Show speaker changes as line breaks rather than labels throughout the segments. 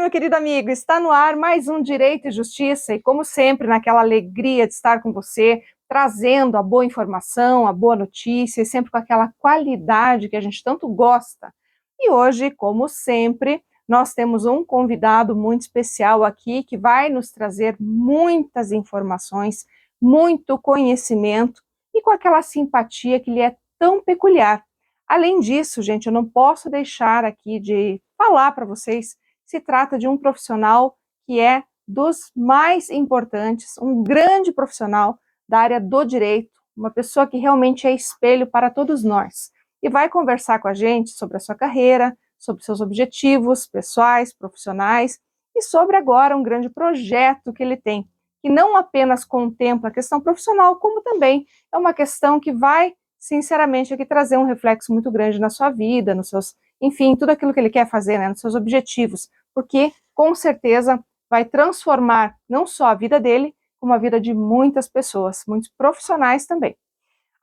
meu querido amigo, está no ar mais um Direito e Justiça e, como sempre, naquela alegria de estar com você, trazendo a boa informação, a boa notícia e sempre com aquela qualidade que a gente tanto gosta. E hoje, como sempre, nós temos um convidado muito especial aqui que vai nos trazer muitas informações, muito conhecimento e com aquela simpatia que lhe é tão peculiar. Além disso, gente, eu não posso deixar aqui de falar para vocês. Se trata de um profissional que é dos mais importantes, um grande profissional da área do direito, uma pessoa que realmente é espelho para todos nós. E vai conversar com a gente sobre a sua carreira, sobre seus objetivos pessoais, profissionais e sobre agora um grande projeto que ele tem, que não apenas contempla a questão profissional, como também é uma questão que vai, sinceramente, aqui trazer um reflexo muito grande na sua vida, nos seus, enfim, tudo aquilo que ele quer fazer, né, nos seus objetivos, porque com certeza vai transformar não só a vida dele, como a vida de muitas pessoas, muitos profissionais também.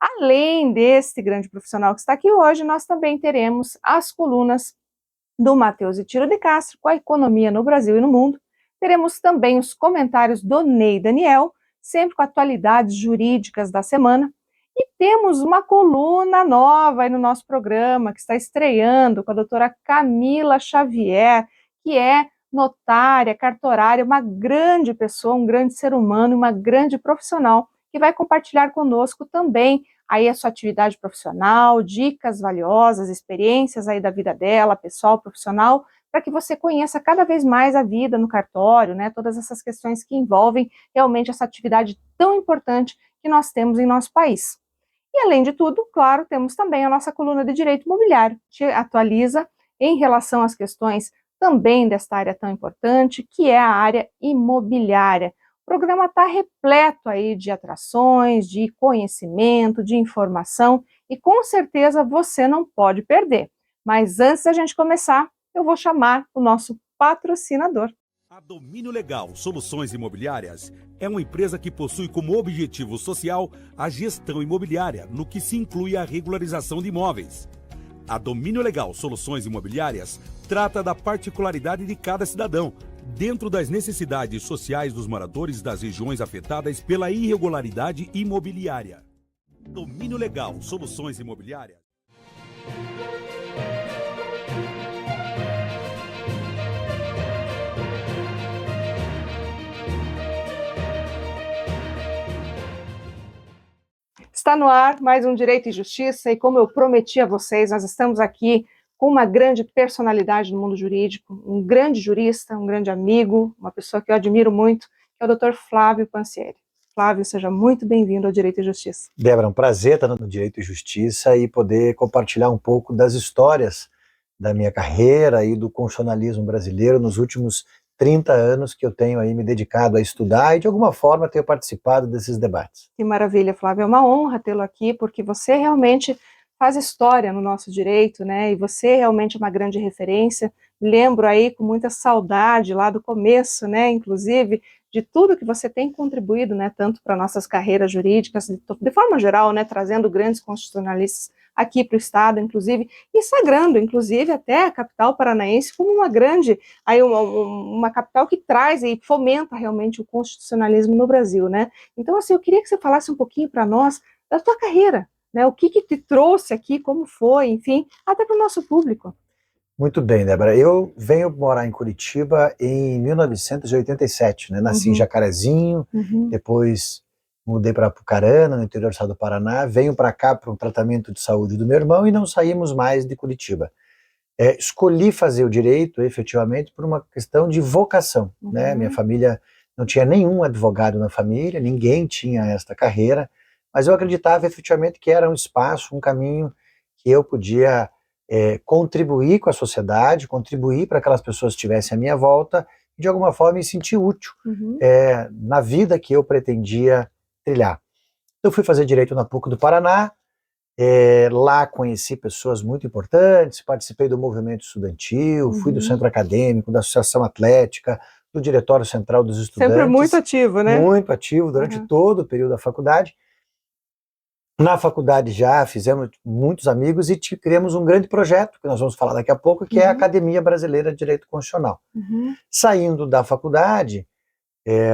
Além deste grande profissional que está aqui hoje, nós também teremos as colunas do Matheus e Tiro de Castro com a economia no Brasil e no mundo. Teremos também os comentários do Ney Daniel, sempre com atualidades jurídicas da semana. E temos uma coluna nova aí no nosso programa, que está estreando com a doutora Camila Xavier, que é notária, cartorária, uma grande pessoa, um grande ser humano, uma grande profissional, que vai compartilhar conosco também aí a sua atividade profissional, dicas valiosas, experiências aí da vida dela, pessoal, profissional, para que você conheça cada vez mais a vida no cartório, né, todas essas questões que envolvem realmente essa atividade tão importante que nós temos em nosso país. E além de tudo, claro, temos também a nossa coluna de direito imobiliário, que atualiza em relação às questões também desta área tão importante, que é a área imobiliária. O programa está repleto aí de atrações, de conhecimento, de informação e com certeza você não pode perder. Mas antes da gente começar, eu vou chamar o nosso patrocinador.
A Domínio Legal Soluções Imobiliárias é uma empresa que possui como objetivo social a gestão imobiliária, no que se inclui a regularização de imóveis. A Domínio Legal Soluções Imobiliárias trata da particularidade de cada cidadão, dentro das necessidades sociais dos moradores das regiões afetadas pela irregularidade imobiliária. Domínio Legal Soluções Imobiliárias.
Está no ar mais um Direito e Justiça e como eu prometi a vocês, nós estamos aqui com uma grande personalidade do mundo jurídico, um grande jurista, um grande amigo, uma pessoa que eu admiro muito, que é o Dr. Flávio Pansieri. Flávio, seja muito bem-vindo ao Direito e Justiça.
Débora, é um prazer estar no Direito e Justiça e poder compartilhar um pouco das histórias da minha carreira e do constitucionalismo brasileiro nos últimos 30 anos que eu tenho aí me dedicado a estudar e de alguma forma tenho participado desses debates.
Que maravilha, Flávio, é uma honra tê-lo aqui, porque você realmente faz história no nosso direito, né, e você realmente é uma grande referência. Lembro aí com muita saudade lá do começo, né, inclusive, de tudo que você tem contribuído, né, tanto para nossas carreiras jurídicas, de forma geral, né, trazendo grandes constitucionalistas aqui para o Estado, inclusive, e sagrando, inclusive, até a capital paranaense como uma grande, aí uma capital que traz e fomenta realmente o constitucionalismo no Brasil, né? Então, assim, eu queria que você falasse um pouquinho para nós da tua carreira, né? O que te trouxe aqui, como foi, enfim, até para o nosso público.
Muito bem, Débora. Eu venho morar em Curitiba em 1987, né? Nasci em Jacarezinho, depois mudei para Apucarana, no interior do estado do Paraná, venho para cá para um tratamento de saúde do meu irmão e não saímos mais de Curitiba. Escolhi fazer o direito, efetivamente, por uma questão de vocação, né? Minha família não tinha nenhum advogado na família, ninguém tinha esta carreira, mas eu acreditava efetivamente que era um espaço, um caminho que eu podia contribuir com a sociedade, contribuir para que aquelas pessoas que estivessem à minha volta e de alguma forma me sentir útil na vida que eu pretendia trilhar. Eu fui fazer direito na PUC do Paraná, lá conheci pessoas muito importantes, participei do movimento estudantil, fui do centro acadêmico, da associação atlética, do diretório central dos estudantes.
Sempre muito ativo, né?
Muito ativo durante todo o período da faculdade. Na faculdade já fizemos muitos amigos e criamos um grande projeto, que nós vamos falar daqui a pouco, que é a Academia Brasileira de Direito Constitucional. Saindo da faculdade,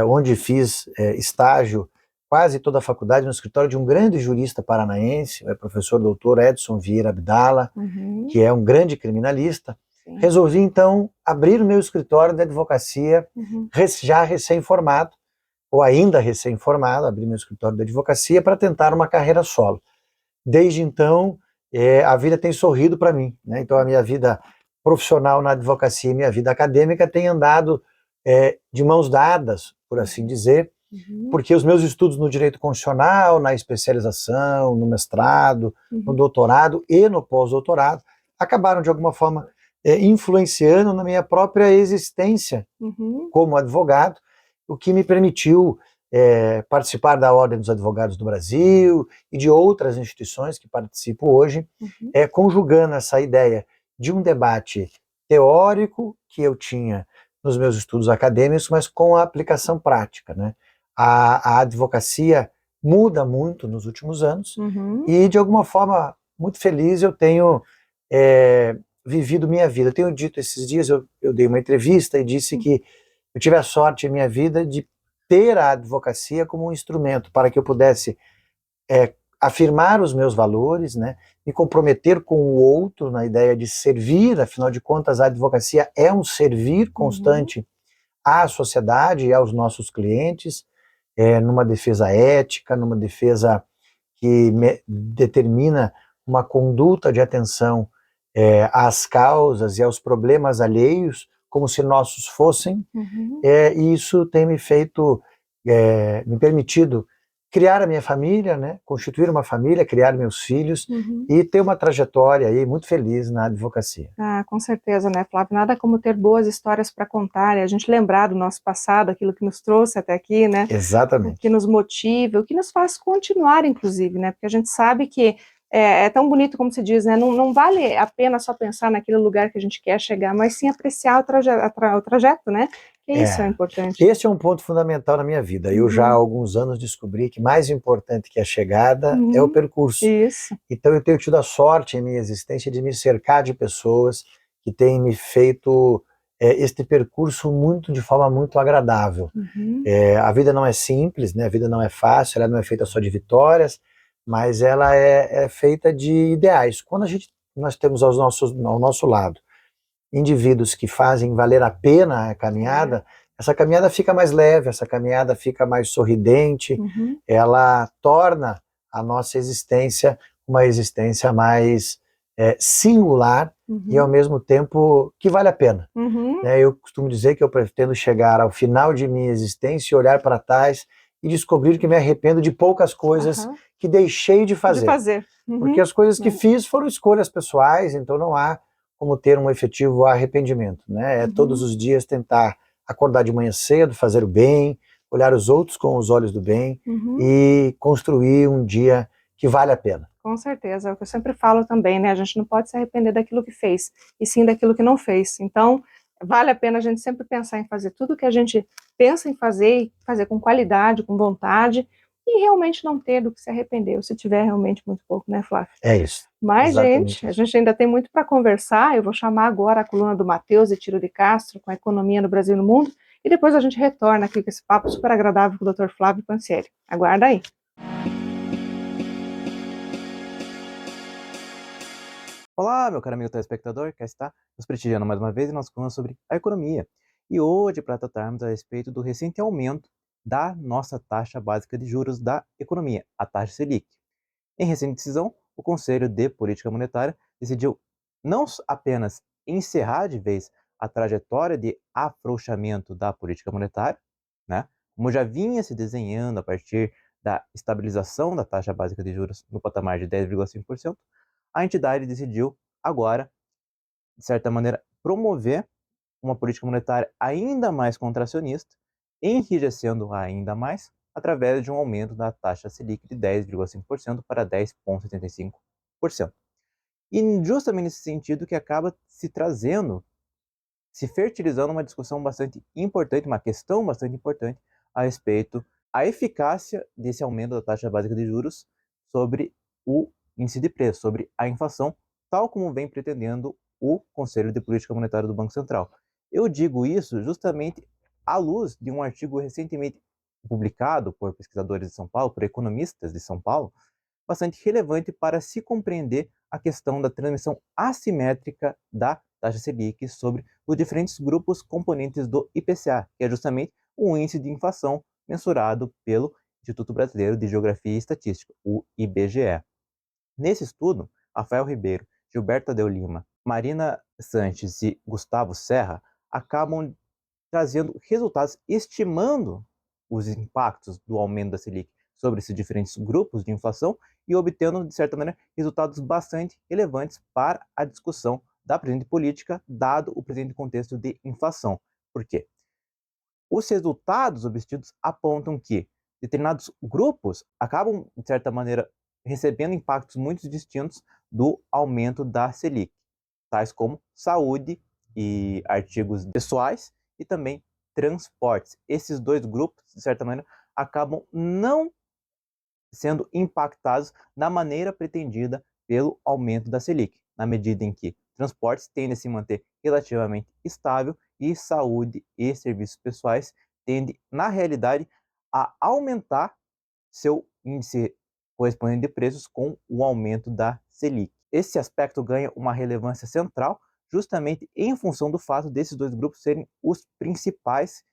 onde fiz estágio quase toda a faculdade no escritório de um grande jurista paranaense, o professor doutor Edson Vieira Abdala, que é um grande criminalista. Sim. Resolvi, então, abrir o meu escritório de advocacia, já recém-formado, ou ainda recém-formado, abri meu escritório de advocacia para tentar uma carreira solo. Desde então, a vida tem sorrido para mim, né? Então, a minha vida profissional na advocacia e minha vida acadêmica tem andado de mãos dadas, por assim dizer, porque os meus estudos no direito constitucional, na especialização, no mestrado, no doutorado e no pós-doutorado, acabaram, de alguma forma, influenciando na minha própria existência como advogado, o que me permitiu participar da Ordem dos Advogados do Brasil e de outras instituições que participo hoje, conjugando essa ideia de um debate teórico que eu tinha nos meus estudos acadêmicos, mas com a aplicação prática, né? A advocacia muda muito nos últimos anos e, de alguma forma, muito feliz eu tenho vivido minha vida. Eu tenho dito esses dias, eu dei uma entrevista e disse que eu tive a sorte em minha vida de ter a advocacia como um instrumento para que eu pudesse afirmar os meus valores, né, me comprometer com o outro na ideia de servir, afinal de contas a advocacia é um servir constante à sociedade e aos nossos clientes, numa defesa ética, numa defesa que determina uma conduta de atenção às causas e aos problemas alheios, como se nossos fossem, e isso tem me feito, me permitido criar a minha família, né, constituir uma família, criar meus filhos e ter uma trajetória aí muito feliz na advocacia.
Ah, com certeza, né, Flávio? Nada como ter boas histórias para contar e a gente lembrar do nosso passado, aquilo que nos trouxe até aqui, né?
Exatamente.
O que nos motiva, o que nos faz continuar, inclusive, né? Porque a gente sabe que é tão bonito como se diz, né? Não vale a pena só pensar naquele lugar que a gente quer chegar, mas sim apreciar o trajeto, né? Que isso é importante.
Esse é um ponto fundamental na minha vida. Eu já há alguns anos descobri que mais importante que a chegada é o percurso.
Isso.
Então eu tenho tido a sorte em minha existência de me cercar de pessoas que têm me feito este percurso de forma muito agradável. A vida não é simples, né? A vida não é fácil, ela não é feita só de vitórias, mas ela é feita de ideais. Quando nós temos ao nosso lado indivíduos que fazem valer a pena a caminhada, essa caminhada fica mais leve, essa caminhada fica mais sorridente, ela torna a nossa existência uma existência mais singular e ao mesmo tempo que vale a pena. Eu costumo dizer que eu pretendo chegar ao final de minha existência e olhar para trás e descobrir que me arrependo de poucas coisas que deixei de fazer. Porque as coisas que fiz foram escolhas pessoais, então não há como ter um efetivo arrependimento, né? Todos os dias tentar acordar de manhã cedo, fazer o bem, olhar os outros com os olhos do bem e construir um dia que vale a pena.
Com certeza, é o que eu sempre falo também, né? A gente não pode se arrepender daquilo que fez, e sim daquilo que não fez. Então, vale a pena a gente sempre pensar em fazer tudo que a gente pensa em fazer, e fazer com qualidade, com vontade, e realmente não ter do que se arrepender, ou se tiver realmente muito pouco, né, Flávio?
É isso.
Mas, gente, a gente ainda tem muito para conversar. Eu vou chamar agora a coluna do Matheus e Tiro de Castro com a economia no Brasil e no mundo, e depois a gente retorna aqui com esse papo super agradável com o Dr. Flávio Pancieri. Aguarda aí.
Olá, meu caro amigo telespectador, cá está nos prestigiando mais uma vez em nossa coluna sobre a economia. E hoje, para tratarmos a respeito do recente aumento da nossa taxa básica de juros da economia, a taxa Selic. Em recente decisão, o Conselho de Política Monetária decidiu não apenas encerrar de vez a trajetória de afrouxamento da política monetária, né, como já vinha se desenhando a partir da estabilização da taxa básica de juros no patamar de 10,5%, a entidade decidiu agora, de certa maneira, promover uma política monetária ainda mais contracionista, enrijecendo ainda mais através de um aumento da taxa Selic de 10,5% para 10,75%. E justamente nesse sentido que acaba se fertilizando uma discussão bastante importante, uma questão bastante importante a respeito da eficácia desse aumento da taxa básica de juros sobre o índice de preço, sobre a inflação, tal como vem pretendendo o Conselho de Política Monetária do Banco Central. Eu digo isso justamente à luz de um artigo recentemente publicado por pesquisadores de São Paulo, por economistas de São Paulo, bastante relevante para se compreender a questão da transmissão assimétrica da taxa Selic sobre os diferentes grupos componentes do IPCA, que é justamente o índice de inflação mensurado pelo Instituto Brasileiro de Geografia e Estatística, o IBGE. Nesse estudo, Rafael Ribeiro, Gilberto Tadeu Lima, Marina Sanches e Gustavo Serra acabam trazendo resultados estimando os impactos do aumento da Selic sobre esses diferentes grupos de inflação e obtendo, de certa maneira, resultados bastante relevantes para a discussão da presente política, dado o presente contexto de inflação. Por quê? Os resultados obtidos apontam que determinados grupos acabam, de certa maneira, recebendo impactos muito distintos do aumento da Selic, tais como saúde e artigos pessoais e também transportes. Esses dois grupos, de certa maneira, acabam não sendo impactados da maneira pretendida pelo aumento da Selic, na medida em que transportes tendem a se manter relativamente estável e saúde e serviços pessoais tendem, na realidade, a aumentar seu índice correspondente de preços com o aumento da Selic. Esse aspecto ganha uma relevância central justamente em função do fato desses dois grupos serem os principais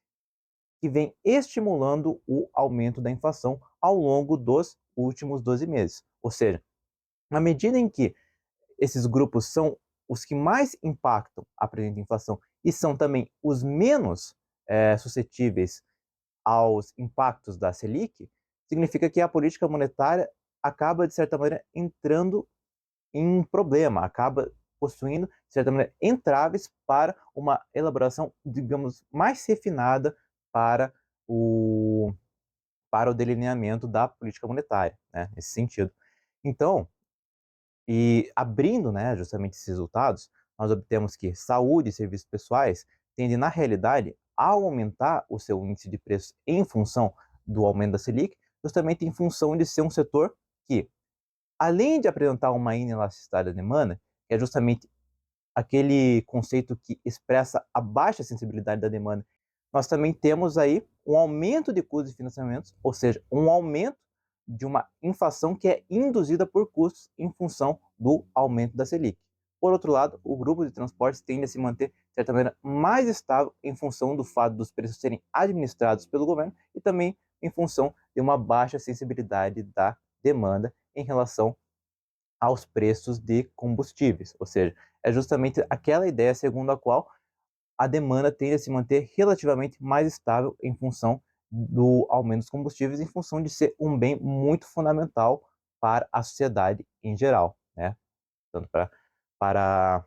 que vem estimulando o aumento da inflação ao longo dos últimos 12 meses. Ou seja, na medida em que esses grupos são os que mais impactam a presente inflação e são também os menos suscetíveis aos impactos da Selic, significa que a política monetária acaba, de certa maneira, entrando em um problema, acaba possuindo, de certa maneira, entraves para uma elaboração, digamos, mais refinada para o, para o delineamento da política monetária, né, nesse sentido. Então, e abrindo, né, justamente esses resultados, nós obtemos que saúde e serviços pessoais tendem, na realidade, a aumentar o seu índice de preço em função do aumento da Selic, justamente em função de ser um setor que, além de apresentar uma inelasticidade da demanda, que é justamente aquele conceito que expressa a baixa sensibilidade da demanda, nós também temos aí um aumento de custos de financiamento, ou seja, um aumento de uma inflação que é induzida por custos em função do aumento da Selic. Por outro lado, o grupo de transportes tende a se manter, de certa maneira, mais estável em função do fato dos preços serem administrados pelo governo e também em função de uma baixa sensibilidade da demanda em relação aos preços de combustíveis. Ou seja, é justamente aquela ideia segundo a qual a demanda tende a se manter relativamente mais estável em função do aumento dos combustíveis, em função de ser um bem muito fundamental para a sociedade em geral, né? Tanto para,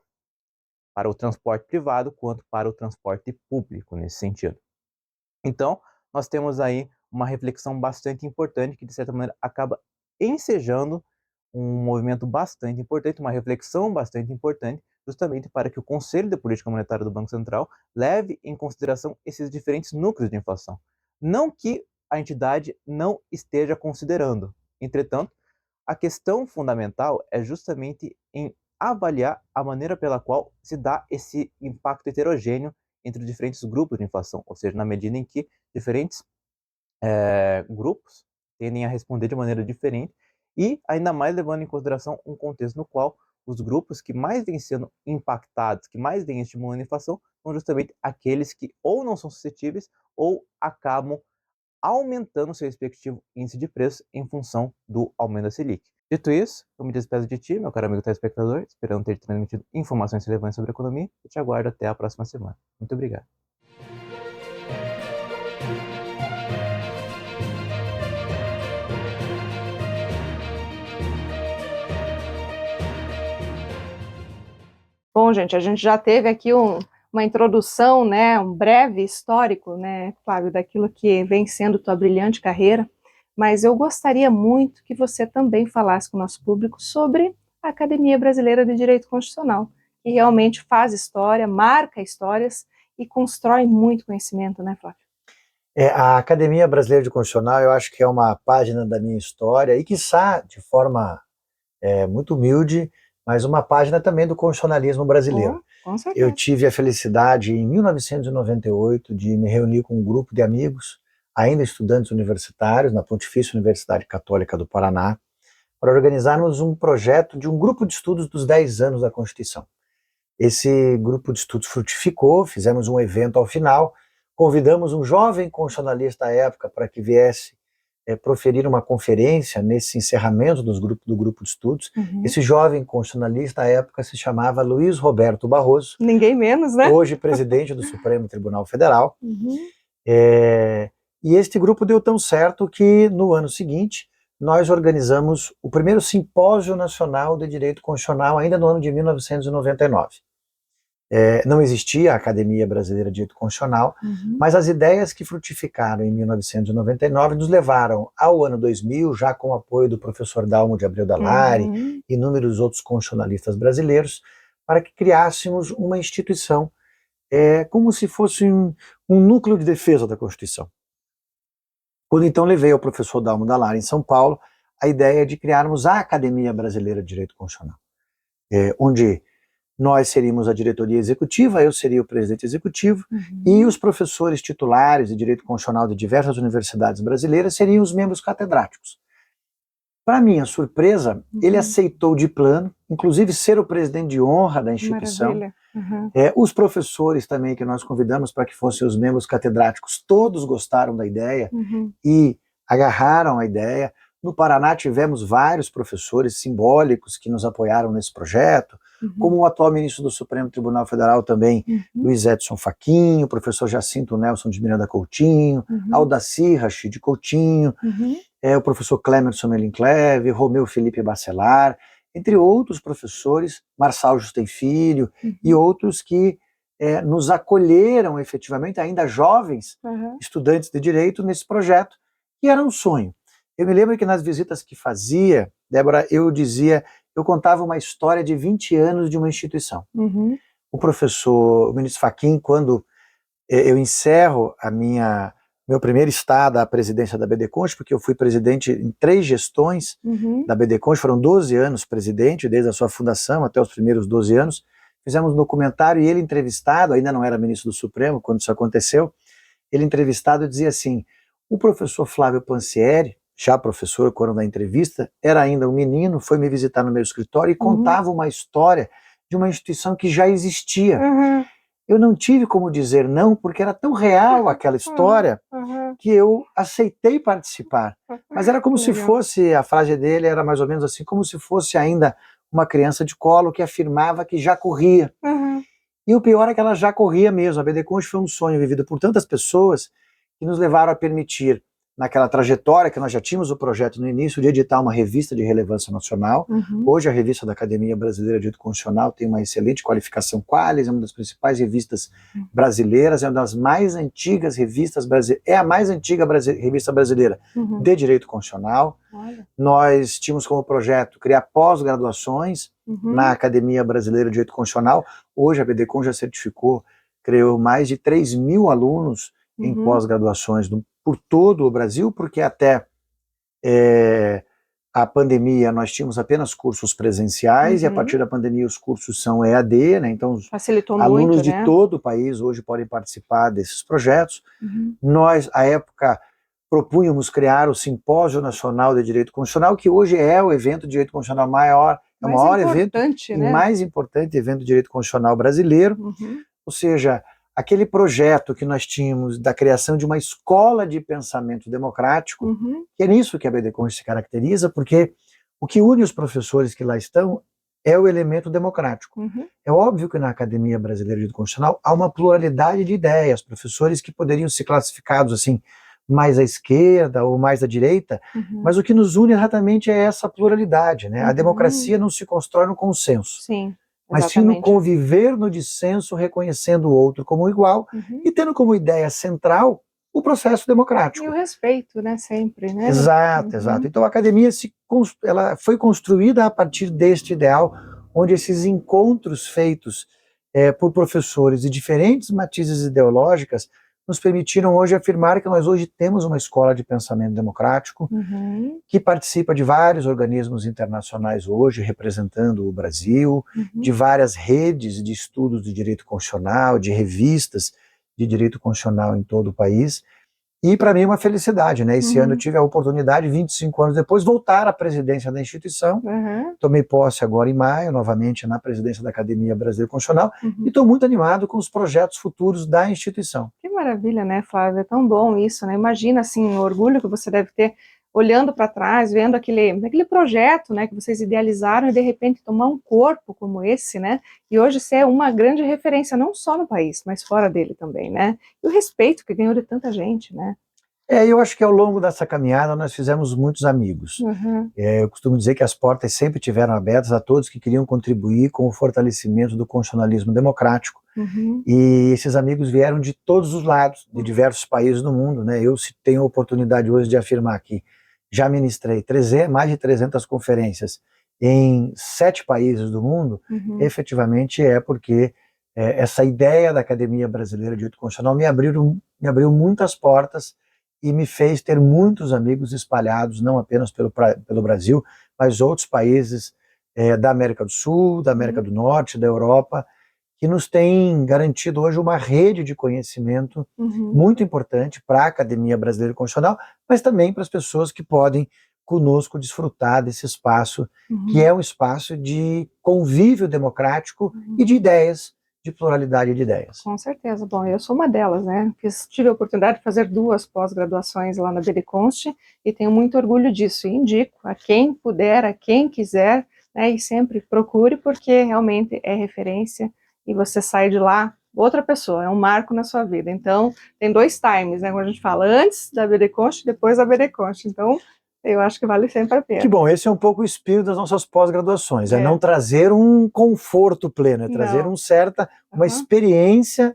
para o transporte privado quanto para o transporte público, nesse sentido. Então, nós temos aí uma reflexão bastante importante que, de certa maneira, acaba ensejando um movimento bastante importante, uma reflexão bastante importante, justamente para que o Conselho de Política Monetária do Banco Central leve em consideração esses diferentes núcleos de inflação. Não que a entidade não esteja considerando. Entretanto, a questão fundamental é justamente em avaliar a maneira pela qual se dá esse impacto heterogêneo entre os diferentes grupos de inflação, ou seja, na medida em que diferentes grupos tendem a responder de maneira diferente e ainda mais levando em consideração um contexto no qual os grupos que mais vêm sendo impactados, que mais vêm estimulando a inflação, são justamente aqueles que ou não são suscetíveis ou acabam aumentando seu respectivo índice de preço em função do aumento da Selic. Dito isso, eu me despeço de ti, meu caro amigo telespectador, esperando ter te transmitido informações relevantes sobre a economia e te aguardo até a próxima semana. Muito obrigado.
Bom, gente, a gente já teve aqui uma introdução, né, um breve histórico, né, Flávio, daquilo que vem sendo tua brilhante carreira, mas eu gostaria muito que você também falasse com o nosso público sobre a Academia Brasileira de Direito Constitucional, que realmente faz história, marca histórias e constrói muito conhecimento, né, Flávio?
A Academia Brasileira de Constitucional, eu acho que é uma página da minha história, e quiçá de forma muito humilde, mas uma página também do constitucionalismo brasileiro.
Com certeza.
Eu tive a felicidade, em 1998, de me reunir com um grupo de amigos, ainda estudantes universitários, na Pontifícia Universidade Católica do Paraná, para organizarmos um projeto de um grupo de estudos dos 10 anos da Constituição. Esse grupo de estudos frutificou, fizemos um evento ao final, convidamos um jovem constitucionalista à época para que viesse proferir uma conferência nesse encerramento do grupo de estudos. Esse jovem constitucionalista à época se chamava Luiz Roberto Barroso.
Ninguém menos, né?
Hoje presidente do Supremo Tribunal Federal. E este grupo deu tão certo que no ano seguinte nós organizamos o primeiro Simpósio Nacional de Direito Constitucional, ainda no ano de 1999. Não existia a Academia Brasileira de Direito Constitucional, mas as ideias que frutificaram em 1999 nos levaram ao ano 2000, já com o apoio do professor Dalmo de Abreu Dallari e inúmeros outros constitucionalistas brasileiros, para que criássemos uma instituição como se fosse um núcleo de defesa da Constituição. Quando então levei ao professor Dalmo Dallari em São Paulo a ideia de criarmos a Academia Brasileira de Direito Constitucional, onde nós seríamos a diretoria executiva, eu seria o presidente executivo, e os professores titulares de direito constitucional de diversas universidades brasileiras seriam os membros catedráticos. Para minha surpresa, ele aceitou de plano, inclusive ser o presidente de honra da instituição. Os professores também que nós convidamos para que fossem os membros catedráticos, todos gostaram da ideia e agarraram a ideia. No Paraná tivemos vários professores simbólicos que nos apoiaram nesse projeto, como o atual ministro do Supremo Tribunal Federal também, Luiz Edson Fachin, o professor Jacinto Nelson de Miranda Coutinho, Aldacir Rachid Coutinho, o professor Clemerson Melincleve, Romeu Felipe Bacelar, entre outros professores, Marçal Justem Filho e outros que nos acolheram efetivamente, ainda jovens, estudantes de direito, nesse projeto, que era um sonho. Eu me lembro que nas visitas que fazia, Débora, eu contava uma história de 20 anos de uma instituição. O ministro Fachin, quando eu encerro meu primeiro estado à presidência da BD Const, porque eu fui presidente em 3 gestões da BD Const, foram 12 anos presidente, desde a sua fundação até os primeiros 12 anos, fizemos um documentário e ele entrevistado, ainda não era ministro do Supremo quando isso aconteceu, ele entrevistado dizia assim, o professor Flávio Pansieri, já professor quando da entrevista, era ainda um menino, foi me visitar no meu escritório e contava uma história de uma instituição que já existia. Eu não tive como dizer não, porque era tão real aquela história que eu aceitei participar. Mas era como se fosse, a frase dele era mais ou menos assim, como se fosse ainda uma criança de colo que afirmava que já corria. E o pior é que ela já corria mesmo. A BD Const foi um sonho vivido por tantas pessoas que nos levaram a permitir, naquela trajetória que nós já tínhamos o projeto no início, de editar uma revista de relevância nacional. Hoje a revista da Academia Brasileira de Direito Constitucional tem uma excelente qualificação Qualis, é uma das principais revistas brasileiras, é uma das mais antigas revistas brasileiras, é a mais antiga revista brasileira de Direito Constitucional. Nós tínhamos como projeto criar pós-graduações na Academia Brasileira de Direito Constitucional. Hoje a BD Const já certificou, criou mais de 3.000 alunos em pós-graduações por todo o Brasil, porque até a pandemia nós tínhamos apenas cursos presenciais e a partir da pandemia os cursos são EAD, né? Então os alunos de todo o país hoje podem participar desses projetos. Nós, à época, propunhamos criar o Simpósio Nacional de Direito Constitucional, que hoje é o evento de direito constitucional maior, é o maior evento e mais importante evento de direito constitucional brasileiro. Ou seja, aquele projeto que nós tínhamos da criação de uma escola de pensamento democrático, que é nisso que a BD Const se caracteriza, porque o que une os professores que lá estão é o elemento democrático. É óbvio que na Academia Brasileira de Direito Constitucional há uma pluralidade de ideias, professores que poderiam ser classificados assim, mais à esquerda ou mais à direita, mas o que nos une exatamente é essa pluralidade, né? A democracia não se constrói no consenso. Mas sim no conviver no dissenso, reconhecendo o outro como igual e tendo como ideia central o processo democrático.
E o respeito, né, sempre, né?
Exato, exato. Então a academia ela foi construída a partir deste ideal, onde esses encontros feitos por professores de diferentes matizes ideológicas nos permitiram hoje afirmar que nós hoje temos uma escola de pensamento democrático que participa de vários organismos internacionais hoje, representando o Brasil, de várias redes de estudos de direito constitucional, de revistas de direito constitucional em todo o país. E para mim é uma felicidade, né? Esse ano eu tive a oportunidade, 25 anos depois, voltar à presidência da instituição. Tomei posse agora em maio, novamente na presidência da Academia Brasileira Constitucional, e estou muito animado com os projetos futuros da instituição.
Que maravilha, né, Flávio? É tão bom isso, né? Imagina, assim, o orgulho que você deve ter olhando para trás, vendo aquele projeto, né, que vocês idealizaram e de repente tomar um corpo como esse, né? E hoje ser uma grande referência, não só no país, mas fora dele também, né? E o respeito que ganhou de tanta gente, né?
Eu acho que ao longo dessa caminhada nós fizemos muitos amigos. Eu costumo dizer que as portas sempre estiveram abertas a todos que queriam contribuir com o fortalecimento do constitucionalismo democrático. E esses amigos vieram de todos os lados, de diversos países do mundo, né? Eu tenho a oportunidade hoje de afirmar que já ministrei mais de 300 conferências em 7 países do mundo, efetivamente é porque essa ideia da Academia Brasileira de Direito Constitucional me abriu muitas portas e me fez ter muitos amigos espalhados, não apenas pelo Brasil, mas outros países da América do Sul, da América do Norte, da Europa, que nos têm garantido hoje uma rede de conhecimento muito importante para a Academia Brasileira Constitucional, mas também para as pessoas que podem conosco desfrutar desse espaço, que é um espaço de convívio democrático e de ideias, de pluralidade de ideias.
Com certeza. Bom, eu sou uma delas, né? Tive a oportunidade de fazer 2 pós-graduações lá na BDConst e tenho muito orgulho disso. E indico a quem puder, a quem quiser, né? E sempre procure, porque realmente é referência e você sai de lá outra pessoa, é um marco na sua vida. Então, tem 2 times, né? Quando a gente fala antes da BDConst e depois da BDConst. Então, eu acho que vale sempre a pena.
Que bom, esse é um pouco o espírito das nossas pós-graduações, é não trazer um conforto pleno, é trazer uma experiência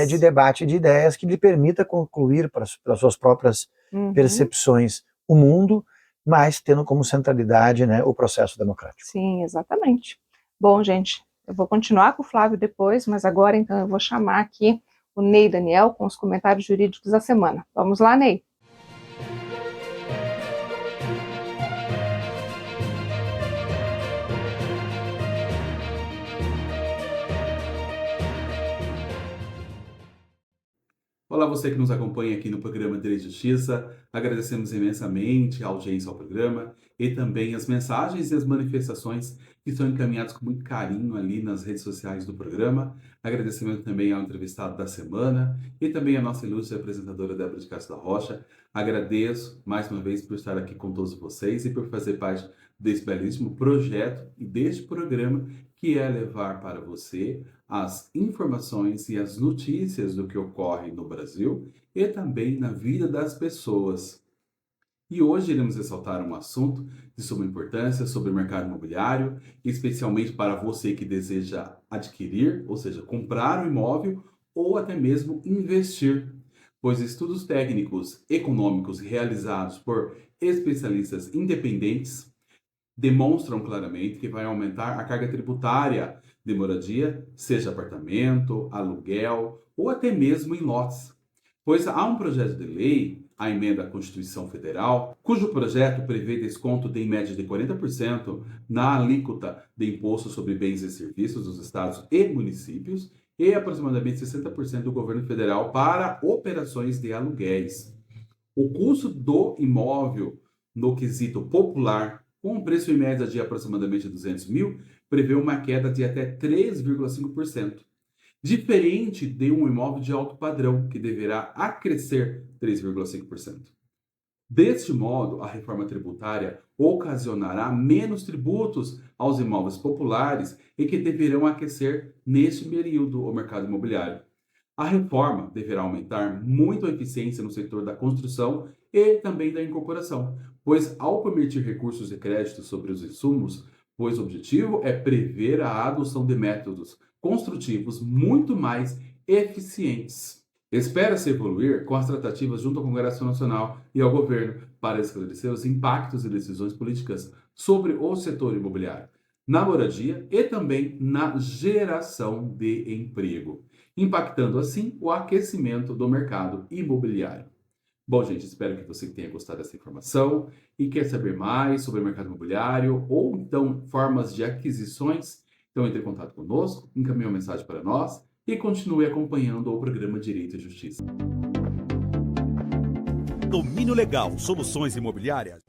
de debate de ideias que lhe permita concluir pelas suas próprias percepções o mundo, mas tendo como centralidade, né, o processo democrático.
Sim, exatamente. Bom, gente, eu vou continuar com o Flávio depois, mas agora então eu vou chamar aqui o Ney Daniel com os comentários jurídicos da semana. Vamos lá, Ney?
Olá, você que nos acompanha aqui no programa Direito e Justiça. Agradecemos imensamente a audiência ao programa e também as mensagens e as manifestações que são encaminhadas com muito carinho ali nas redes sociais do programa. Agradecimento também ao entrevistado da semana e também à nossa ilustre apresentadora Débora de Castro da Rocha. Agradeço mais uma vez por estar aqui com todos vocês e por fazer parte desse belíssimo projeto e deste programa que é levar para você as informações e as notícias do que ocorre no Brasil e também na vida das pessoas. E hoje iremos ressaltar um assunto de suma importância sobre o mercado imobiliário, especialmente para você que deseja adquirir, ou seja, comprar um imóvel ou até mesmo investir, pois estudos técnicos econômicos realizados por especialistas independentes demonstram claramente que vai aumentar a carga tributária de moradia, seja apartamento, aluguel ou até mesmo em lotes. Pois há um projeto de lei, a emenda à Constituição Federal, cujo projeto prevê desconto de em média de 40% na alíquota de imposto sobre bens e serviços dos estados e municípios e aproximadamente 60% do governo federal para operações de aluguéis. O custo do imóvel no quesito popular, com um preço em média de aproximadamente 200 mil, prevê uma queda de até 3,5%. Diferente de um imóvel de alto padrão, que deverá acrescer 3,5%. Deste modo, a reforma tributária ocasionará menos tributos aos imóveis populares e que deverão aquecer, neste período, o mercado imobiliário. A reforma deverá aumentar muito a eficiência no setor da construção e também da incorporação, pois ao permitir recursos de crédito sobre os insumos, pois o objetivo é prever a adoção de métodos construtivos muito mais eficientes. Espera-se evoluir com as tratativas junto ao Congresso Nacional e ao governo para esclarecer os impactos e decisões políticas sobre o setor imobiliário, na moradia e também na geração de emprego.
impactando assim o aquecimento do mercado imobiliário. Bom, gente, espero que você tenha gostado dessa informação e quer saber mais sobre o mercado imobiliário ou então formas de aquisições. Então entre em contato conosco, encaminhe uma mensagem para nós e continue acompanhando o programa Direito e Justiça.
Domínio Legal, soluções imobiliárias.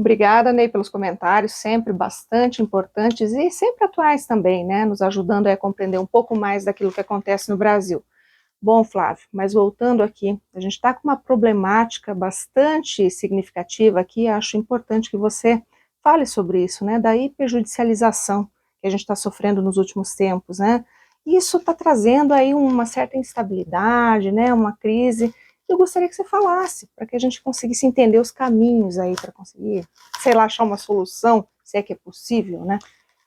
Obrigada, Ney, pelos comentários, sempre bastante importantes e sempre atuais também, né, nos ajudando a compreender um pouco mais daquilo que acontece no Brasil. Bom, Flávio, mas voltando aqui, a gente está com uma problemática bastante significativa aqui, acho importante que você fale sobre isso, né, da hiperjudicialização que a gente está sofrendo nos últimos tempos, né, e isso está trazendo aí uma certa instabilidade, né, uma crise. Eu gostaria que você falasse, para que a gente conseguisse entender os caminhos aí, para conseguir, sei lá, achar uma solução, se é que é possível, né?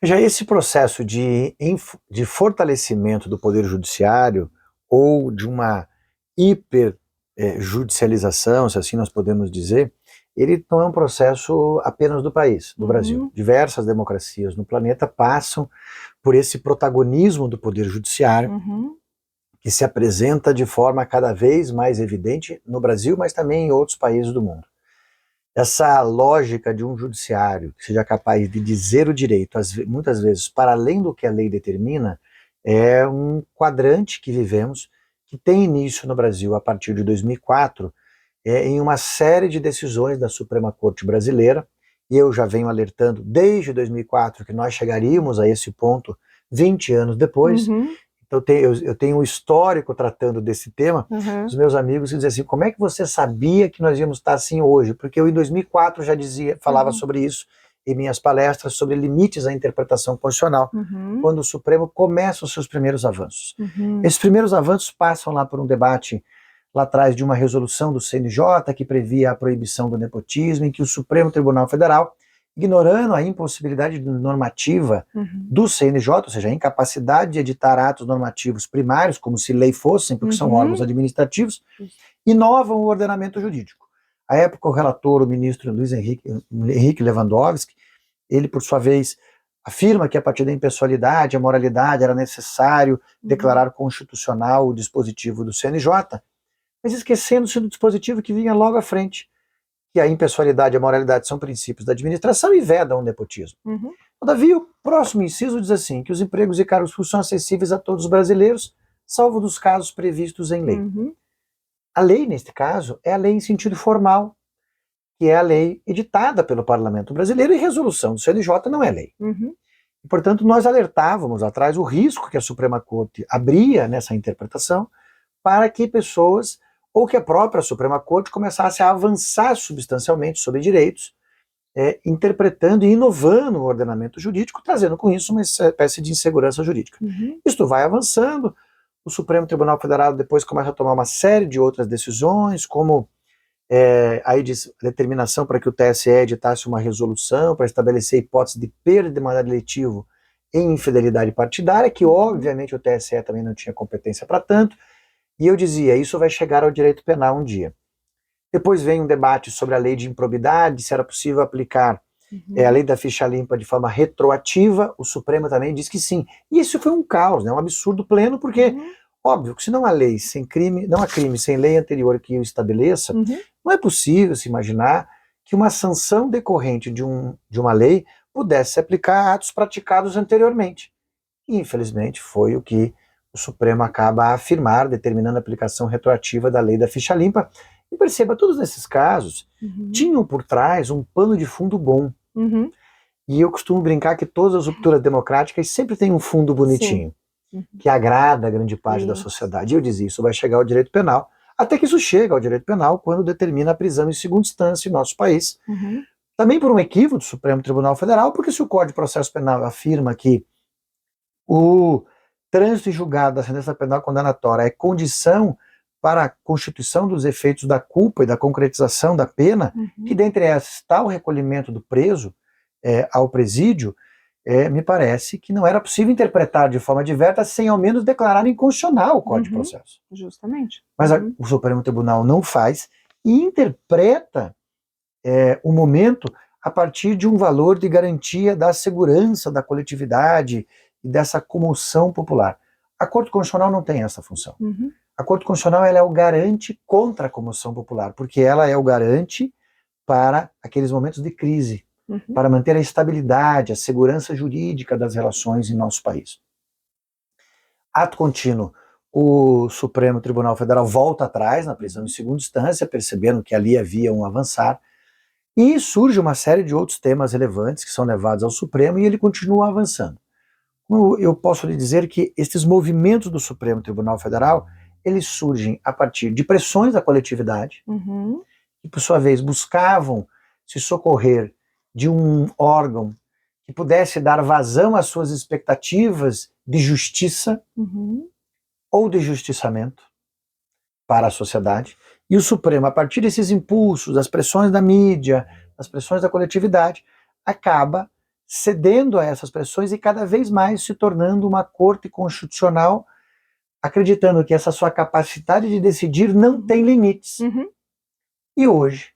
Já esse processo de fortalecimento do Poder Judiciário ou de uma hiperjudicialização, se assim nós podemos dizer, ele não é um processo apenas do país, do Brasil. Diversas democracias no planeta passam por esse protagonismo do Poder Judiciário, que se apresenta de forma cada vez mais evidente no Brasil, mas também em outros países do mundo. Essa lógica de um judiciário que seja capaz de dizer o direito, muitas vezes para além do que a lei determina, é um quadrante que vivemos, que tem início no Brasil a partir de 2004, em uma série de decisões da Suprema Corte Brasileira, e eu já venho alertando desde 2004 que nós chegaríamos a esse ponto 20 anos depois. Então eu tenho um histórico tratando desse tema. Os meus amigos dizem assim, como é que você sabia que nós íamos estar assim hoje? Porque eu em 2004 já falava sobre isso em minhas palestras, sobre limites à interpretação constitucional, quando o Supremo começa os seus primeiros avanços. Esses primeiros avanços passam lá por um debate lá atrás de uma resolução do CNJ que previa a proibição do nepotismo, em que o Supremo Tribunal Federal, ignorando a impossibilidade normativa do CNJ, ou seja, a incapacidade de editar atos normativos primários, como se lei fossem, porque são órgãos administrativos, inovam o ordenamento jurídico. À época, o relator, o ministro Luiz Henrique Lewandowski, ele, por sua vez, afirma que a partir da impessoalidade, a moralidade, era necessário declarar constitucional o dispositivo do CNJ, mas esquecendo-se do dispositivo que vinha logo à frente, que a impessoalidade e a moralidade são princípios da administração e vedam o nepotismo. Todavia, o próximo inciso diz assim, que os empregos e cargos públicos são acessíveis a todos os brasileiros, salvo dos casos previstos em lei. A lei, neste caso, é a lei em sentido formal, que é a lei editada pelo Parlamento brasileiro, e resolução do CNJ não é lei. E, portanto, nós alertávamos atrás o risco que a Suprema Corte abria nessa interpretação para que pessoas ou que a própria Suprema Corte começasse a avançar substancialmente sobre direitos, interpretando e inovando o ordenamento jurídico, trazendo com isso uma espécie de insegurança jurídica. Isto vai avançando, o Supremo Tribunal Federal depois começa a tomar uma série de outras decisões, como aí diz determinação para que o TSE editasse uma resolução para estabelecer a hipótese de perda de mandato eletivo em infidelidade partidária, que obviamente o TSE também não tinha competência para tanto. E eu dizia, isso vai chegar ao direito penal um dia. Depois vem um debate sobre a lei de improbidade, se era possível aplicar a lei da ficha limpa de forma retroativa. O Supremo também diz que sim. E isso foi um caos, né? Um absurdo pleno, porque, óbvio, que se não há lei sem crime, não há crime sem lei anterior que o estabeleça, não é possível se imaginar que uma sanção decorrente de uma lei pudesse se aplicar a atos praticados anteriormente. E, infelizmente, foi o que o Supremo acaba a afirmar, determinando a aplicação retroativa da lei da ficha limpa. E perceba, todos esses casos tinham por trás um pano de fundo bom. E eu costumo brincar que todas as rupturas democráticas sempre têm um fundo bonitinho, que agrada a grande parte da sociedade. E eu dizia, isso vai chegar ao direito penal, até que isso chega ao direito penal quando determina a prisão em segunda instância em nosso país. Também por um equívoco do Supremo Tribunal Federal, porque se o Código de Processo Penal afirma que o trânsito e julgado da sentença penal condenatória é condição para a constituição dos efeitos da culpa e da concretização da pena, que dentre essas está o recolhimento do preso ao presídio, me parece que não era possível interpretar de forma diversa sem ao menos declarar inconstitucional o Código de Processo.
Justamente.
Mas o Supremo Tribunal não faz e interpreta o momento a partir de um valor de garantia da segurança da coletividade e dessa comoção popular. A Corte Constitucional não tem essa função. A Corte Constitucional ela é o garante contra a comoção popular, porque ela é o garante para aqueles momentos de crise, para manter a estabilidade, a segurança jurídica das relações em nosso país. Ato contínuo, o Supremo Tribunal Federal volta atrás na prisão em segunda instância, percebendo que ali havia um avançar, e surge uma série de outros temas relevantes que são levados ao Supremo e ele continua avançando. Eu posso lhe dizer que esses movimentos do Supremo Tribunal Federal, eles surgem a partir de pressões da coletividade, que por sua vez buscavam se socorrer de um órgão que pudesse dar vazão às suas expectativas de justiça ou de justiçamento para a sociedade. E o Supremo, a partir desses impulsos, das pressões da mídia, das pressões da coletividade, acaba cedendo a essas pressões e cada vez mais se tornando uma corte constitucional, acreditando que essa sua capacidade de decidir não tem limites. E hoje,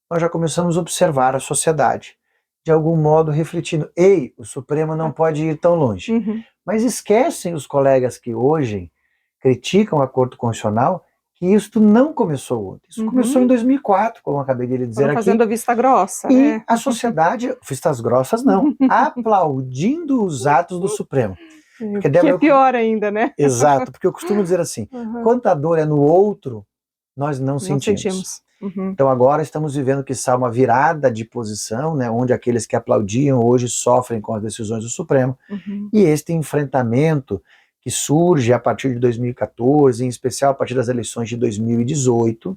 nós já começamos a observar a sociedade, de algum modo refletindo, ei, o Supremo não pode ir tão longe. Mas esquecem os colegas que hoje criticam a Corte Constitucional que isto não começou ontem. Isso começou em 2004, como eu acabei de lhe dizer aqui.
Fazendo a vista grossa,
e a sociedade, vistas grossas não, aplaudindo os atos do Supremo.
Porque é pior ainda, né?
Exato, porque eu costumo dizer assim, quanta dor é no outro, nós não sentimos. Então agora estamos vivendo que está uma virada de posição, né, onde aqueles que aplaudiam hoje sofrem com as decisões do Supremo, e este enfrentamento que surge a partir de 2014, em especial a partir das eleições de 2018,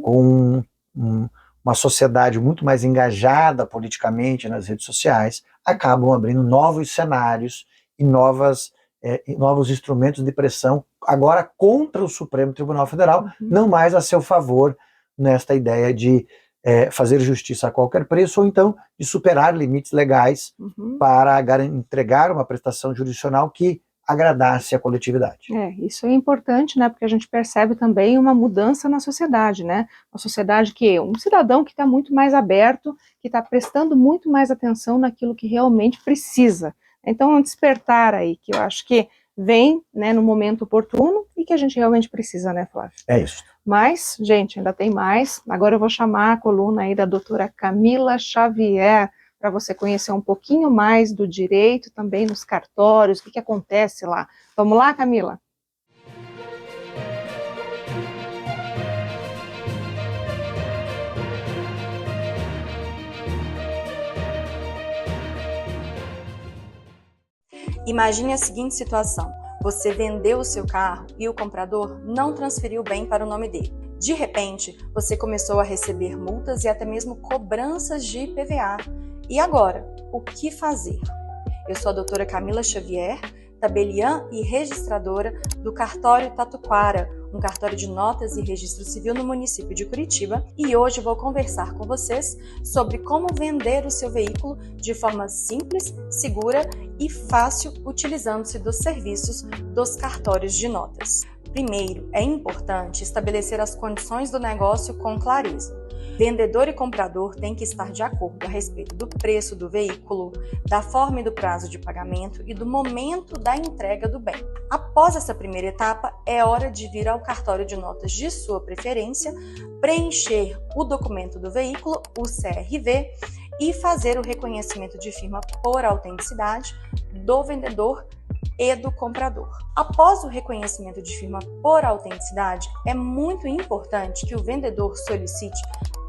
com uma sociedade muito mais engajada politicamente nas redes sociais, acabam abrindo novos cenários e novos instrumentos de pressão, agora contra o Supremo Tribunal Federal, não mais a seu favor, nesta ideia de fazer justiça a qualquer preço, ou então de superar limites legais para entregar uma prestação jurisdicional que agradasse a coletividade.
Isso é importante, né, porque a gente percebe também uma mudança na sociedade, né, uma sociedade que, um cidadão que está muito mais aberto, que está prestando muito mais atenção naquilo que realmente precisa. Então, um despertar aí, que eu acho que vem, né, no momento oportuno e que a gente realmente precisa, né, Flávio?
É isso.
Mas, gente, ainda tem mais. Agora eu vou chamar a coluna aí da doutora Camila Xavier, para você conhecer um pouquinho mais do direito, também nos cartórios, o que acontece lá. Vamos lá, Camila?
Imagine a seguinte situação. Você vendeu o seu carro e o comprador não transferiu o bem para o nome dele. De repente, você começou a receber multas e até mesmo cobranças de IPVA. E agora, o que fazer? Eu sou a doutora Camila Xavier, tabeliã e registradora do Cartório Tatuquara, um cartório de notas e registro civil no município de Curitiba, e hoje vou conversar com vocês sobre como vender o seu veículo de forma simples, segura e fácil, utilizando-se dos serviços dos cartórios de notas. Primeiro, é importante estabelecer as condições do negócio com clareza. Vendedor e comprador têm que estar de acordo a respeito do preço do veículo, da forma e do prazo de pagamento e do momento da entrega do bem. Após essa primeira etapa, é hora de vir ao cartório de notas de sua preferência, preencher o documento do veículo, o CRV, e fazer o reconhecimento de firma por autenticidade do vendedor e do comprador. Após o reconhecimento de firma por autenticidade, é muito importante que o vendedor solicite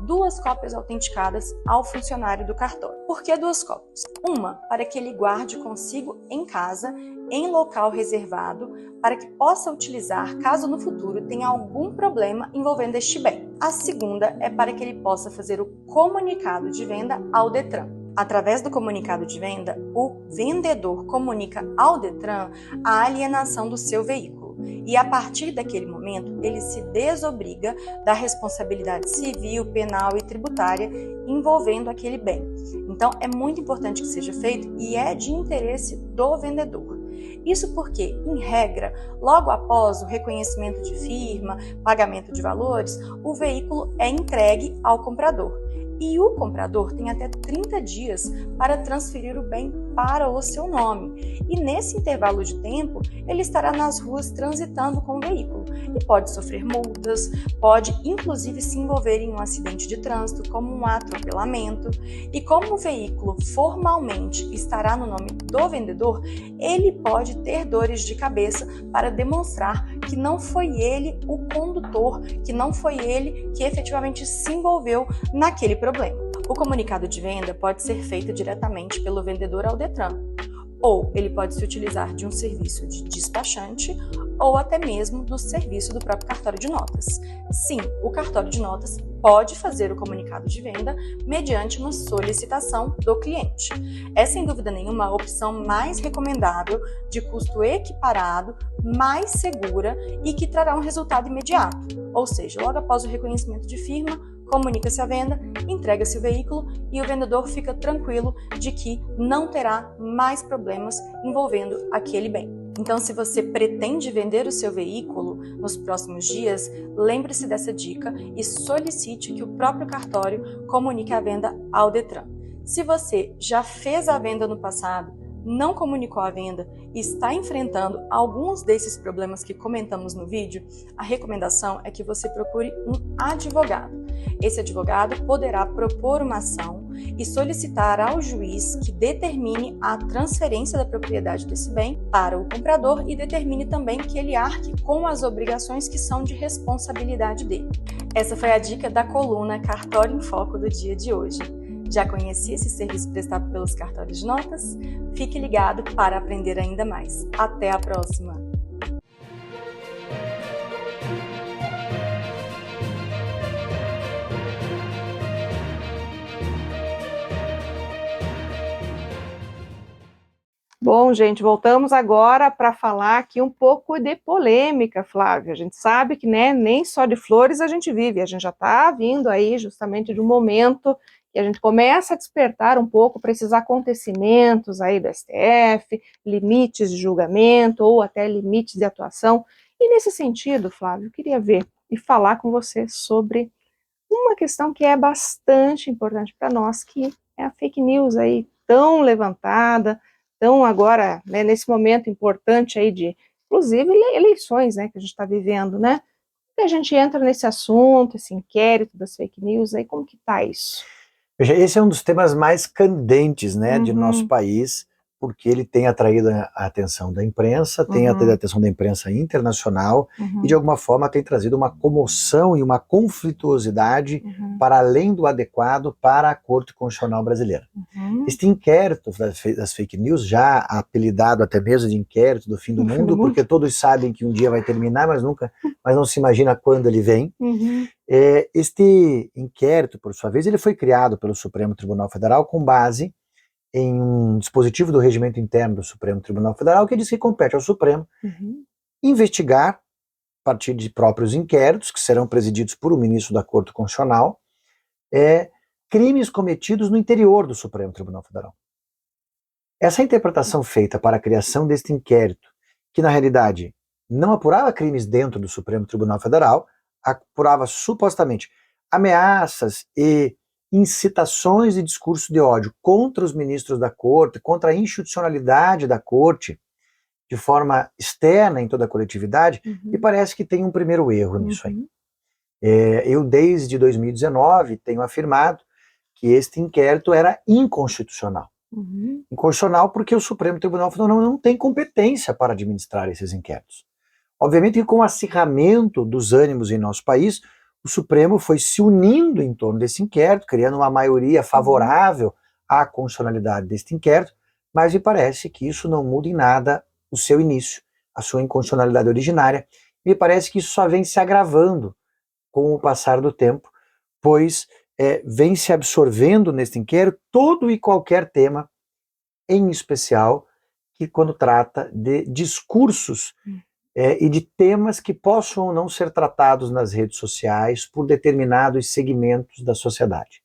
2 cópias autenticadas ao funcionário do cartório. Por que 2 cópias? Uma, para que ele guarde consigo em casa, em local reservado, para que possa utilizar caso no futuro tenha algum problema envolvendo este bem. A segunda é para que ele possa fazer o comunicado de venda ao Detran. Através do comunicado de venda, o vendedor comunica ao Detran a alienação do seu veículo. e a partir daquele momento ele se desobriga da responsabilidade civil, penal e tributária envolvendo aquele bem. Então é muito importante que seja feito e é de interesse do vendedor. Isso porque, em regra, logo após o reconhecimento de firma, pagamento de valores, o veículo é entregue ao comprador. E o comprador tem até 30 dias para transferir o bem para o seu nome. E nesse intervalo de tempo, ele estará nas ruas transitando com o veículo e pode sofrer multas, pode inclusive se envolver em um acidente de trânsito, como um atropelamento. E como o veículo formalmente estará no nome do vendedor, ele pode ter dores de cabeça para demonstrar que não foi ele o condutor, que não foi ele que efetivamente se envolveu naquele problema. O comunicado de venda pode ser feito diretamente pelo vendedor ao Detran, ou ele pode se utilizar de um serviço de despachante ou até mesmo do serviço do próprio cartório de notas. Sim, o cartório de notas pode fazer o comunicado de venda mediante uma solicitação do cliente. É sem dúvida nenhuma a opção mais recomendável, de custo equiparado, mais segura e que trará um resultado imediato, ou seja, logo após o reconhecimento de firma, comunica-se a venda, entrega-se o veículo e o vendedor fica tranquilo de que não terá mais problemas envolvendo aquele bem. Então, se você pretende vender o seu veículo nos próximos dias, lembre-se dessa dica e solicite que o próprio cartório comunique a venda ao Detran. Se você já fez a venda no passado, não comunicou a venda e está enfrentando alguns desses problemas que comentamos no vídeo, a recomendação é que você procure um advogado. Esse advogado poderá propor uma ação e solicitar ao juiz que determine a transferência da propriedade desse bem para o comprador e determine também que ele arque com as obrigações que são de responsabilidade dele. Essa foi a dica da coluna Cartório em Foco do dia de hoje. Já conhecia esse serviço prestado pelos cartórios de notas? Fique ligado para aprender ainda mais. Até a próxima!
Bom, gente, voltamos agora para falar aqui um pouco de polêmica, Flávia. A gente sabe que, né, nem só de flores a gente vive, a gente já está vindo aí justamente de um momento que a gente começa a despertar um pouco para esses acontecimentos aí do STF, limites de julgamento ou até limites de atuação. E nesse sentido, Flávio, eu queria ver e falar com você sobre uma questão que é bastante importante para nós, que é a fake news aí tão levantada. Então, agora, né, nesse momento importante aí de, inclusive, eleições, né, que a gente está vivendo, né? E a gente entra nesse assunto, esse inquérito das fake news, aí como que tá isso?
Veja, esse é um dos temas mais candentes, né, de nosso país, porque ele tem atraído a atenção da imprensa, tem atraído a atenção da imprensa internacional e, de alguma forma, tem trazido uma comoção e uma conflituosidade para além do adequado para a Corte Constitucional Brasileira. Este inquérito das fake news, já apelidado até mesmo de inquérito do fim do mundo, porque todos sabem que um dia vai terminar, mas não se imagina quando ele vem. Este inquérito, por sua vez, ele foi criado pelo Supremo Tribunal Federal com base em um dispositivo do regimento interno do Supremo Tribunal Federal que diz que compete ao Supremo investigar, a partir de próprios inquéritos, que serão presididos por um ministro da Corte Constitucional, crimes cometidos no interior do Supremo Tribunal Federal. Essa interpretação feita para a criação deste inquérito, que na realidade não apurava crimes dentro do Supremo Tribunal Federal, apurava supostamente ameaças e incitações de discurso de ódio contra os ministros da Corte, contra a institucionalidade da Corte, de forma externa em toda a coletividade, e parece que tem um primeiro erro nisso aí. Eu, desde 2019, tenho afirmado que este inquérito era inconstitucional. Inconstitucional porque o Supremo Tribunal Federal não tem competência para administrar esses inquéritos. Obviamente que com o acirramento dos ânimos em nosso país, o Supremo foi se unindo em torno desse inquérito, criando uma maioria favorável à constitucionalidade deste inquérito, mas me parece que isso não muda em nada o seu início, a sua inconstitucionalidade originária. Me parece que isso só vem se agravando com o passar do tempo, pois vem se absorvendo neste inquérito todo e qualquer tema, em especial que quando trata de discursos e de temas que possam ou não ser tratados nas redes sociais por determinados segmentos da sociedade.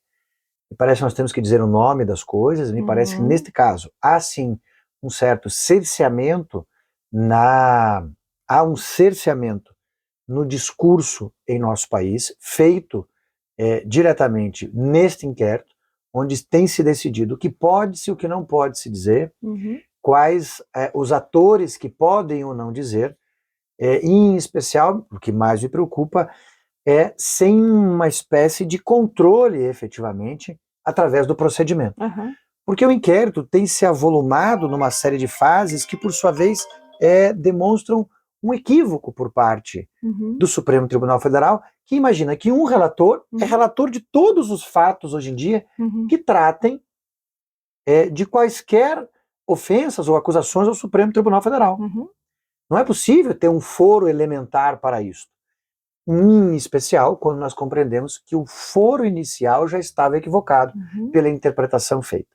Me parece que nós temos que dizer o nome das coisas, me parece que neste caso há sim um certo cerceamento há um cerceamento no discurso em nosso país, feito diretamente neste inquérito, onde tem se decidido o que pode-se e o que não pode se dizer, quais os atores que podem ou não dizer, e em especial, o que mais me preocupa, sem uma espécie de controle, efetivamente, através do procedimento. Porque o inquérito tem se avolumado numa série de fases que, por sua vez, demonstram um equívoco por parte do Supremo Tribunal Federal, que imagina que um relator é relator de todos os fatos, hoje em dia, que tratem de quaisquer ofensas ou acusações ao Supremo Tribunal Federal. Não é possível ter um foro elementar para isso. Em especial, quando nós compreendemos que o foro inicial já estava equivocado pela interpretação feita.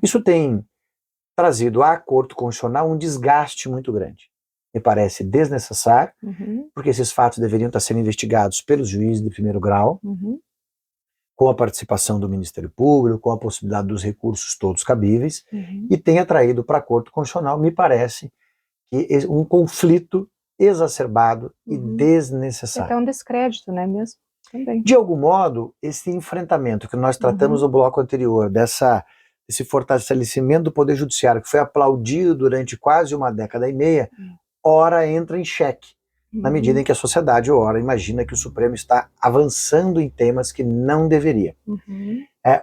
Isso tem trazido à Corte Constitucional um desgaste muito grande. Me parece desnecessário, porque esses fatos deveriam estar sendo investigados pelos juízes de primeiro grau, com a participação do Ministério Público, com a possibilidade dos recursos todos cabíveis, e tem atraído para a Corte Constitucional, me parece, que um conflito exacerbado e desnecessário.
Até um descrédito, né, mesmo? Também.
De algum modo, esse enfrentamento que nós tratamos no bloco anterior, desse fortalecimento do Poder Judiciário, que foi aplaudido durante quase uma década e meia, ora entra em xeque, na medida em que a sociedade, ora, imagina que o Supremo está avançando em temas que não deveria.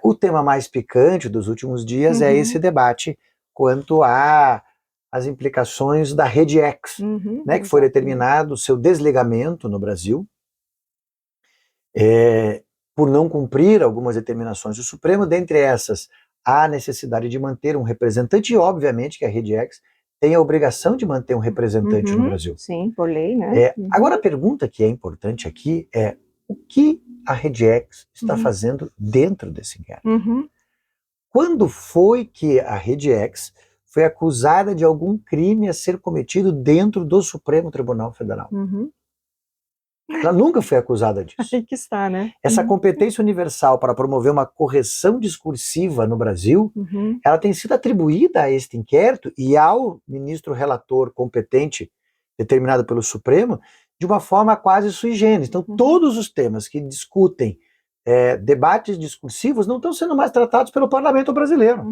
O tema mais picante dos últimos dias é esse debate quanto às implicações da Rede X, que foi determinado o seu desligamento no Brasil, por não cumprir algumas determinações do Supremo, dentre essas, a necessidade de manter um representante, e obviamente que a Rede X tem a obrigação de manter um representante no Brasil.
Sim, por lei, né?
Agora a pergunta que é importante aqui é o que a Rede X está fazendo dentro desse inquérito? Quando foi que a Rede X foi acusada de algum crime a ser cometido dentro do Supremo Tribunal Federal? Ela nunca foi acusada disso.
Aí que está, né?
Essa competência universal para promover uma correção discursiva no Brasil, ela tem sido atribuída a este inquérito e ao ministro relator competente, determinado pelo Supremo, de uma forma quase sui generis. Então, todos os temas que discutem debates discursivos não estão sendo mais tratados pelo Parlamento brasileiro.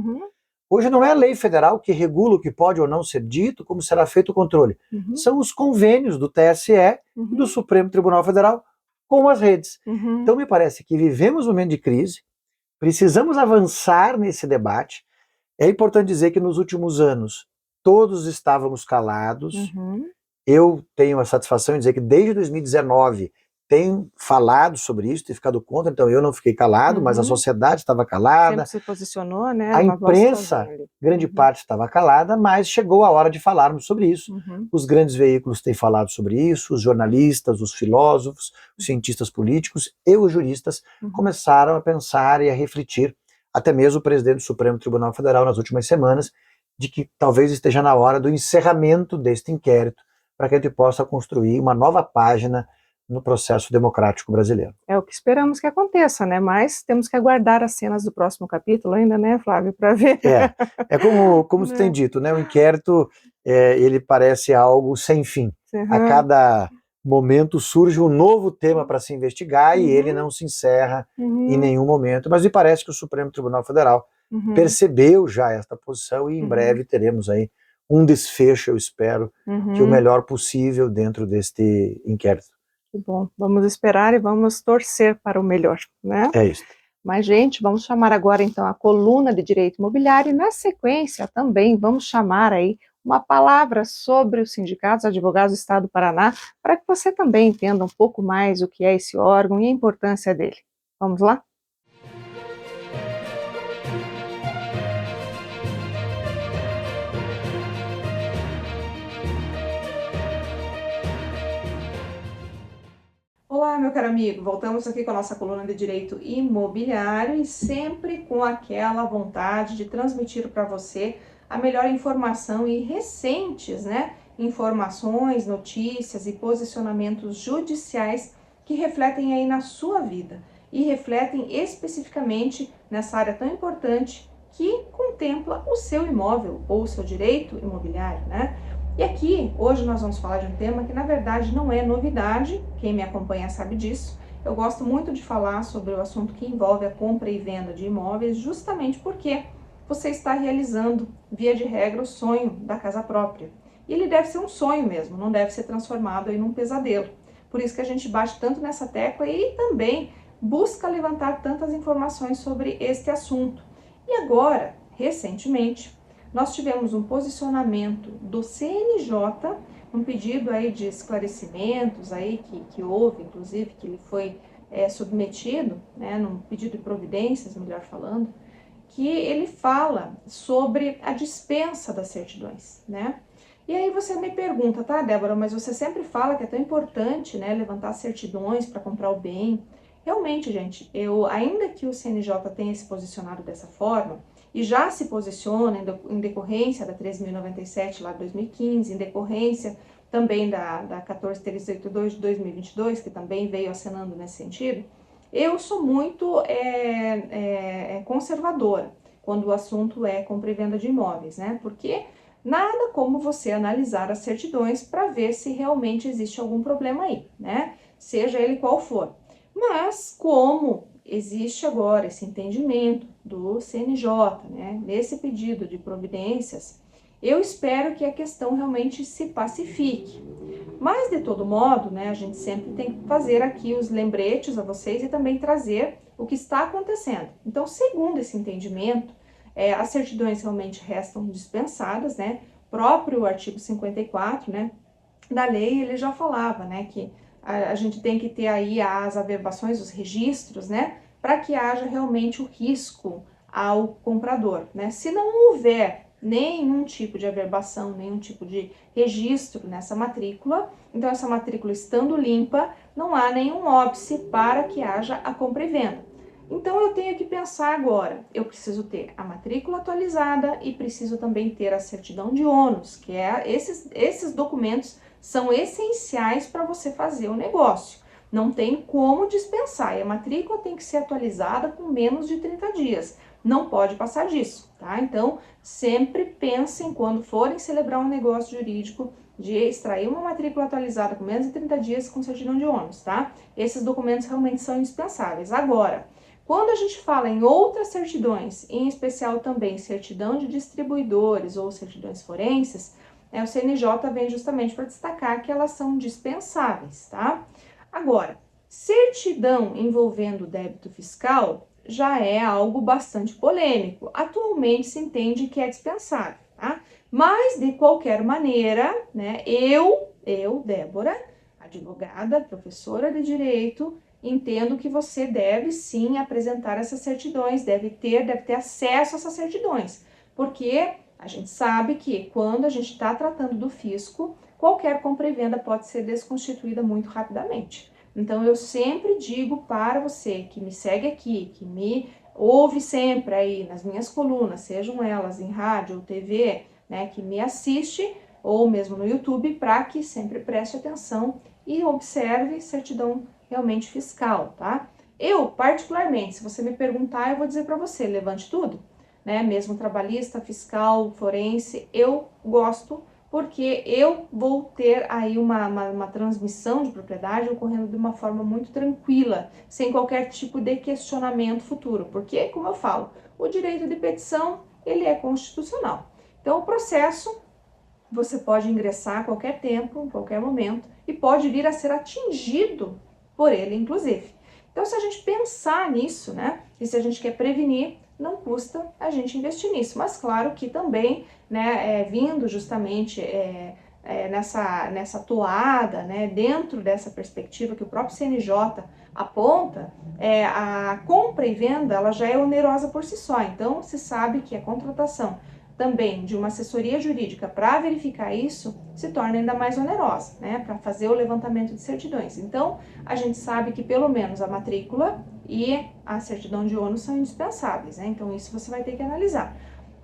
Hoje não é a lei federal que regula o que pode ou não ser dito, como será feito o controle. São os convênios do TSE e do Supremo Tribunal Federal com as redes. Então me parece que vivemos um momento de crise, precisamos avançar nesse debate. É importante dizer que nos últimos anos todos estávamos calados. Eu tenho a satisfação de dizer que desde 2019 tenho falado sobre isso, tenho ficado contra, então eu não fiquei calado, mas a sociedade estava calada.
Sempre se posicionou, né?
A imprensa, grande parte estava calada, mas chegou a hora de falarmos sobre isso. Os grandes veículos têm falado sobre isso, os jornalistas, os filósofos, os cientistas políticos e os juristas começaram a pensar e a refletir, até mesmo o presidente do Supremo Tribunal Federal nas últimas semanas, de que talvez esteja na hora do encerramento deste inquérito, para que a gente possa construir uma nova página no processo democrático brasileiro.
É o que esperamos que aconteça, né? Mas temos que aguardar as cenas do próximo capítulo ainda, né, Flávio, para ver.
Como você tem dito, né? O inquérito, ele parece algo sem fim. A cada momento surge um novo tema para se investigar e ele não se encerra em nenhum momento. Mas me parece que o Supremo Tribunal Federal percebeu já esta posição e em breve teremos aí um desfecho, eu espero, que o melhor possível dentro deste inquérito.
Que bom, vamos esperar e vamos torcer para o melhor, né?
É isso.
Mas, gente, vamos chamar agora, então, a coluna de Direito Imobiliário e, na sequência, também vamos chamar aí uma palavra sobre os sindicatos advogados do Estado do Paraná, para que você também entenda um pouco mais o que é esse órgão e a importância dele. Vamos lá? Olá, meu caro amigo, voltamos aqui com a nossa coluna de Direito Imobiliário e sempre com aquela vontade de transmitir para você a melhor informação e recentes, né, informações, notícias e posicionamentos judiciais que refletem aí na sua vida e refletem especificamente nessa área tão importante que contempla o seu imóvel ou o seu direito imobiliário, né? E aqui, hoje nós vamos falar de um tema que na verdade não é novidade, quem me acompanha sabe disso. Eu gosto muito de falar sobre o assunto que envolve a compra e venda de imóveis, justamente porque você está realizando, via de regra, o sonho da casa própria. E ele deve ser um sonho mesmo, não deve ser transformado em um pesadelo. Por isso que a gente bate tanto nessa tecla e também busca levantar tantas informações sobre este assunto. E agora, recentemente, nós tivemos um posicionamento do CNJ, um pedido aí de esclarecimentos aí que houve, inclusive, que ele foi submetido, né, num pedido de providências, melhor falando, que ele fala sobre a dispensa das certidões, né? E aí você me pergunta, tá, Débora, mas você sempre fala que é tão importante, né, levantar certidões para comprar o bem. Realmente, gente, ainda que o CNJ tenha se posicionado dessa forma, e já se posiciona em decorrência da 13.097 lá de 2015, em decorrência também da 14.382 de 2022, que também veio acenando nesse sentido, eu sou muito conservadora quando o assunto é compra e venda de imóveis, né? Porque nada como você analisar as certidões para ver se realmente existe algum problema aí, né? Seja ele qual for. Mas como existe agora esse entendimento do CNJ, né, nesse pedido de providências, eu espero que a questão realmente se pacifique. Mas, de todo modo, né, a gente sempre tem que fazer aqui os lembretes a vocês e também trazer o que está acontecendo. Então, segundo esse entendimento, as certidões realmente restam dispensadas, né? Próprio artigo 54, né, da lei, ele já falava, né, que a gente tem que ter aí as averbações, os registros, né, para que haja realmente o risco ao comprador, né? Se não houver nenhum tipo de averbação, nenhum tipo de registro nessa matrícula, então essa matrícula estando limpa, não há nenhum óbice para que haja a compra e venda. Então eu tenho que pensar agora, eu preciso ter a matrícula atualizada e preciso também ter a certidão de ônus, que esses documentos são essenciais para você fazer o negócio. Não tem como dispensar, e a matrícula tem que ser atualizada com menos de 30 dias. Não pode passar disso, tá? Então, sempre pensem quando forem celebrar um negócio jurídico de extrair uma matrícula atualizada com menos de 30 dias com certidão de ônus, tá? Esses documentos realmente são indispensáveis. Agora, quando a gente fala em outras certidões, em especial também certidão de distribuidores ou certidões forenses, o CNJ vem justamente para destacar que elas são dispensáveis, tá? Agora, certidão envolvendo débito fiscal já é algo bastante polêmico. Atualmente se entende que é dispensável, tá? Mas, de qualquer maneira, né, eu, Débora, advogada, professora de direito, entendo que você deve sim apresentar essas certidões, deve ter acesso a essas certidões, porque a gente sabe que quando a gente está tratando do fisco, qualquer compra e venda pode ser desconstituída muito rapidamente. Então, eu sempre digo para você que me segue aqui, que me ouve sempre aí nas minhas colunas, sejam elas em rádio ou TV, né, que me assiste, ou mesmo no YouTube, para que sempre preste atenção e observe certidão realmente fiscal, tá? Eu, particularmente, se você me perguntar, eu vou dizer para você, levante tudo, né? Mesmo trabalhista, fiscal, forense, eu gosto, porque eu vou ter aí uma transmissão de propriedade ocorrendo de uma forma muito tranquila, sem qualquer tipo de questionamento futuro, porque, como eu falo, o direito de petição, ele é constitucional. Então, o processo, você pode ingressar a qualquer tempo, em qualquer momento, e pode vir a ser atingido por ele, inclusive. Então, se a gente pensar nisso, né, e se a gente quer prevenir, não custa a gente investir nisso. Mas claro que também, né, vindo justamente nessa toada, né, dentro dessa perspectiva que o próprio CNJ aponta, a compra e venda ela já é onerosa por si só. Então, se sabe que a contratação também de uma assessoria jurídica para verificar isso se torna ainda mais onerosa, né, para fazer o levantamento de certidões. Então, a gente sabe que pelo menos a matrícula e a certidão de ônus são indispensáveis, né, então isso você vai ter que analisar.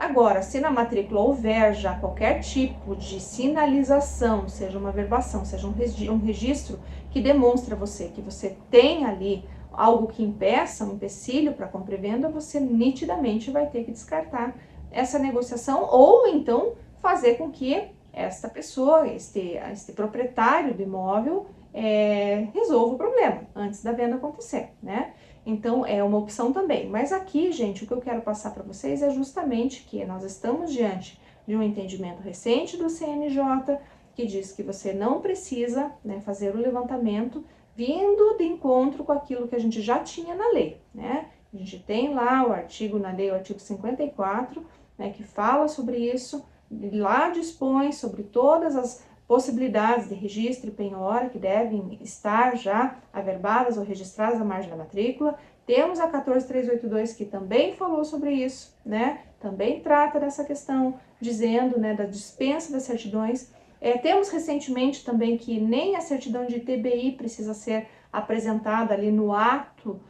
Agora, se na matrícula houver já qualquer tipo de sinalização, seja uma averbação, seja um registro que demonstra você que você tem ali algo que impeça, um empecilho para compra e venda, você nitidamente vai ter que descartar essa negociação ou então fazer com que esta pessoa, este proprietário do imóvel, resolva o problema antes da venda acontecer, né? Então, é uma opção também. Mas aqui, gente, o que eu quero passar para vocês é justamente que nós estamos diante de um entendimento recente do CNJ, que diz que você não precisa, né, fazer o levantamento vindo de encontro com aquilo que a gente já tinha na lei, né? A gente tem lá o artigo na lei, o artigo 54, né, que fala sobre isso, lá dispõe sobre todas as possibilidades de registro e penhora que devem estar já averbadas ou registradas à margem da matrícula. Temos a 14382 que também falou sobre isso, né? Também trata dessa questão, dizendo, né, da dispensa das certidões. Temos recentemente também que nem a certidão de TBI precisa ser apresentada ali no ato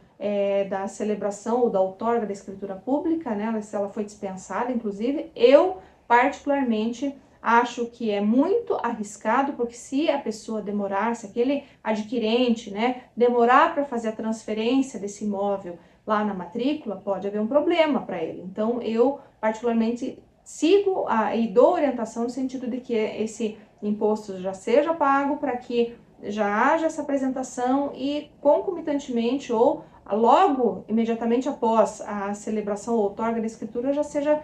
da celebração ou da outorga da escritura pública, né? Ela foi dispensada, inclusive. Eu, particularmente, acho que é muito arriscado, porque se a pessoa demorar, se aquele adquirente, né, demorar para fazer a transferência desse imóvel lá na matrícula, pode haver um problema para ele. Então, eu particularmente sigo e dou orientação no sentido de que esse imposto já seja pago para que já haja essa apresentação e concomitantemente ou logo, imediatamente após a celebração ou outorga da escritura, já seja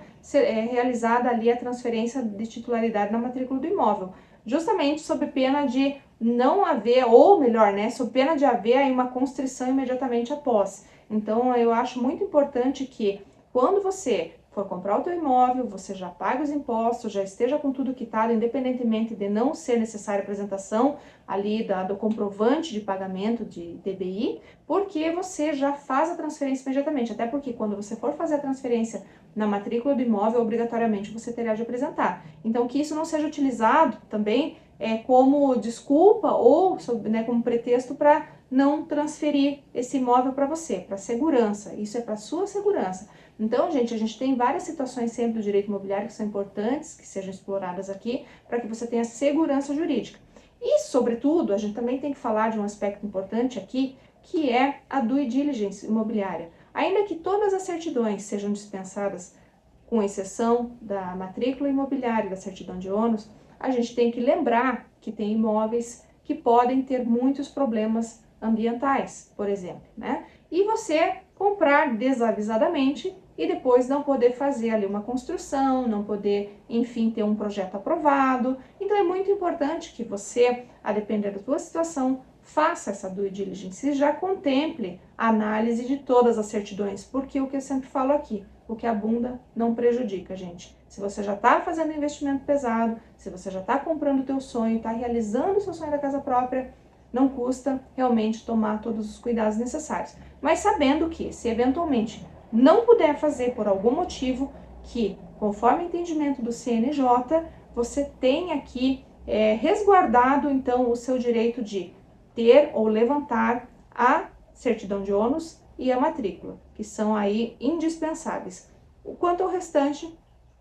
realizada ali a transferência de titularidade na matrícula do imóvel, justamente sob pena de não haver, ou melhor, né, sob pena de haver aí uma constrição imediatamente após. Então, eu acho muito importante que, quando você for comprar o teu imóvel, você já pague os impostos, já esteja com tudo quitado, independentemente de não ser necessária a apresentação ali do comprovante de pagamento de DBI, porque você já faz a transferência imediatamente, até porque quando você for fazer a transferência na matrícula do imóvel, obrigatoriamente você terá de apresentar. Então, que isso não seja utilizado também como desculpa ou, né, como pretexto para não transferir esse imóvel para você, para segurança. Isso é para sua segurança. Então, gente, a gente tem várias situações sempre do direito imobiliário que são importantes, que sejam exploradas aqui, para que você tenha segurança jurídica. E, sobretudo, a gente também tem que falar de um aspecto importante aqui, que é a due diligence imobiliária. Ainda que todas as certidões sejam dispensadas, com exceção da matrícula imobiliária e da certidão de ônus, a gente tem que lembrar que tem imóveis que podem ter muitos problemas ambientais, por exemplo, né? E você comprar desavisadamente e depois não poder fazer ali uma construção, não poder, enfim, ter um projeto aprovado. Então é muito importante que você, a depender da sua situação, faça essa due diligence e já contemple a análise de todas as certidões, porque o que eu sempre falo aqui, o que abunda não prejudica, gente. Se você já está fazendo investimento pesado, se você já está comprando o teu sonho, está realizando o seu sonho da casa própria, não custa realmente tomar todos os cuidados necessários. Mas sabendo que, se eventualmente não puder fazer por algum motivo, que, conforme o entendimento do CNJ, você tem aqui resguardado, então, o seu direito de ter ou levantar a certidão de ônus e a matrícula, que são aí indispensáveis. Quanto ao restante,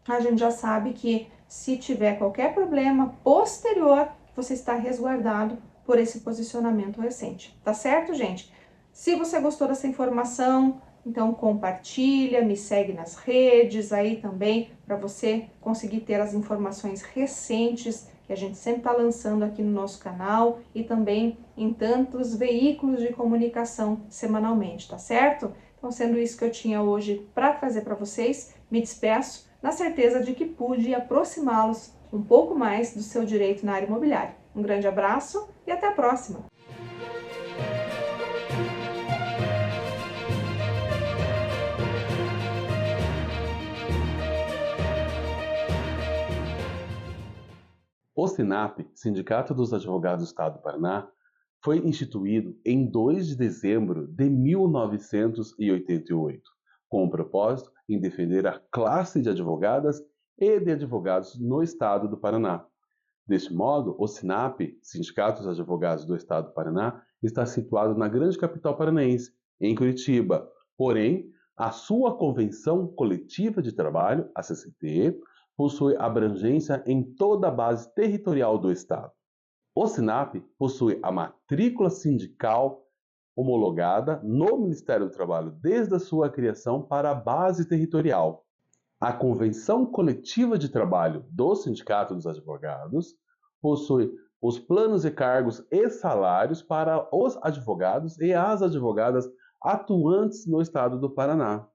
a gente já sabe que se tiver qualquer problema posterior, você está resguardado por esse posicionamento recente. Tá certo, gente? Se você gostou dessa informação, então compartilha, me segue nas redes aí também, para você conseguir ter as informações recentes que a gente sempre está lançando aqui no nosso canal e também em tantos veículos de comunicação semanalmente, tá certo? Então, sendo isso que eu tinha hoje para trazer para vocês, me despeço na certeza de que pude aproximá-los um pouco mais do seu direito na área imobiliária. Um grande abraço e até a próxima!
O SINAP, Sindicato dos Advogados do Estado do Paraná, foi instituído em 2 de dezembro de 1988, com o propósito em defender a classe de advogadas e de advogados no Estado do Paraná. Deste modo, o SINAP, Sindicato dos Advogados do Estado do Paraná, está situado na grande capital paranaense, em Curitiba. Porém, A sua Convenção Coletiva de Trabalho, a CCT, possui abrangência em toda a base territorial do Estado. O SINAP possui a matrícula sindical homologada no Ministério do Trabalho desde a sua criação para a base territorial. A Convenção Coletiva de Trabalho do Sindicato dos Advogados possui os planos de cargos e salários para os advogados e as advogadas atuantes no Estado do Paraná.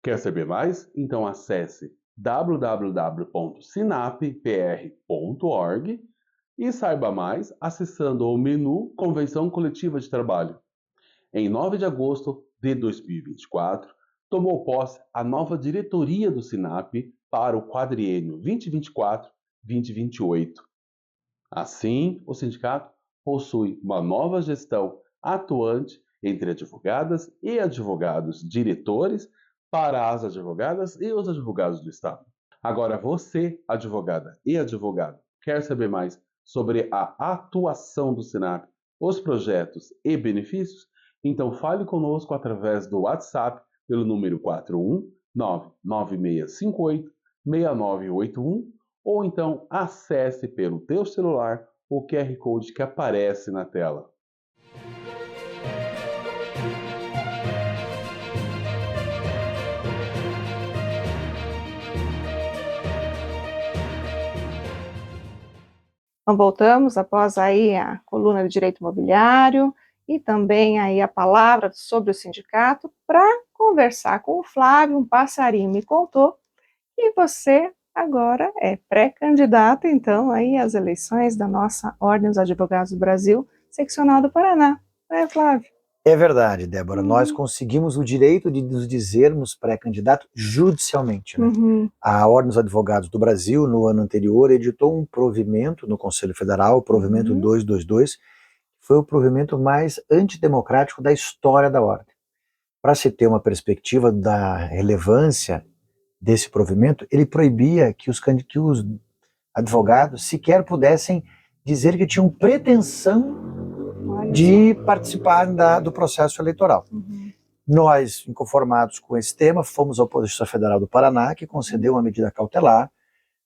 Quer saber mais? Então acesse www.sinappr.org e saiba mais acessando o menu Convenção Coletiva de Trabalho. Em 9 de agosto de 2024, tomou posse a nova diretoria do SINAP para o quadriênio 2024-2028. Assim, o sindicato possui uma nova gestão atuante entre advogadas e advogados diretores para as advogadas e os advogados do Estado. Agora, você, advogada e advogado, quer saber mais sobre a atuação do SINAP, os projetos e benefícios? Então fale conosco através do WhatsApp pelo número 41996586981 ou então acesse pelo teu celular o QR Code que aparece na tela.
Então voltamos após aí a coluna de direito imobiliário e também aí a palavra sobre o sindicato para conversar com o Flávio. Um passarinho me contou que você agora é pré-candidato, então, aí às eleições da nossa Ordem dos Advogados do Brasil, seccional do Paraná. É, Flávio?
É verdade, Débora. Nós conseguimos o direito de nos dizermos pré-candidato judicialmente, né? A Ordem dos Advogados do Brasil, no ano anterior, editou um provimento no Conselho Federal, o provimento 222, foi o provimento mais antidemocrático da história da Ordem. Para se ter uma perspectiva da relevância desse provimento, ele proibia que os advogados sequer pudessem dizer que tinham pretensão de participar do processo eleitoral. Nós, inconformados com esse tema, fomos ao Poder Judiciário Federal do Paraná, que concedeu uma medida cautelar,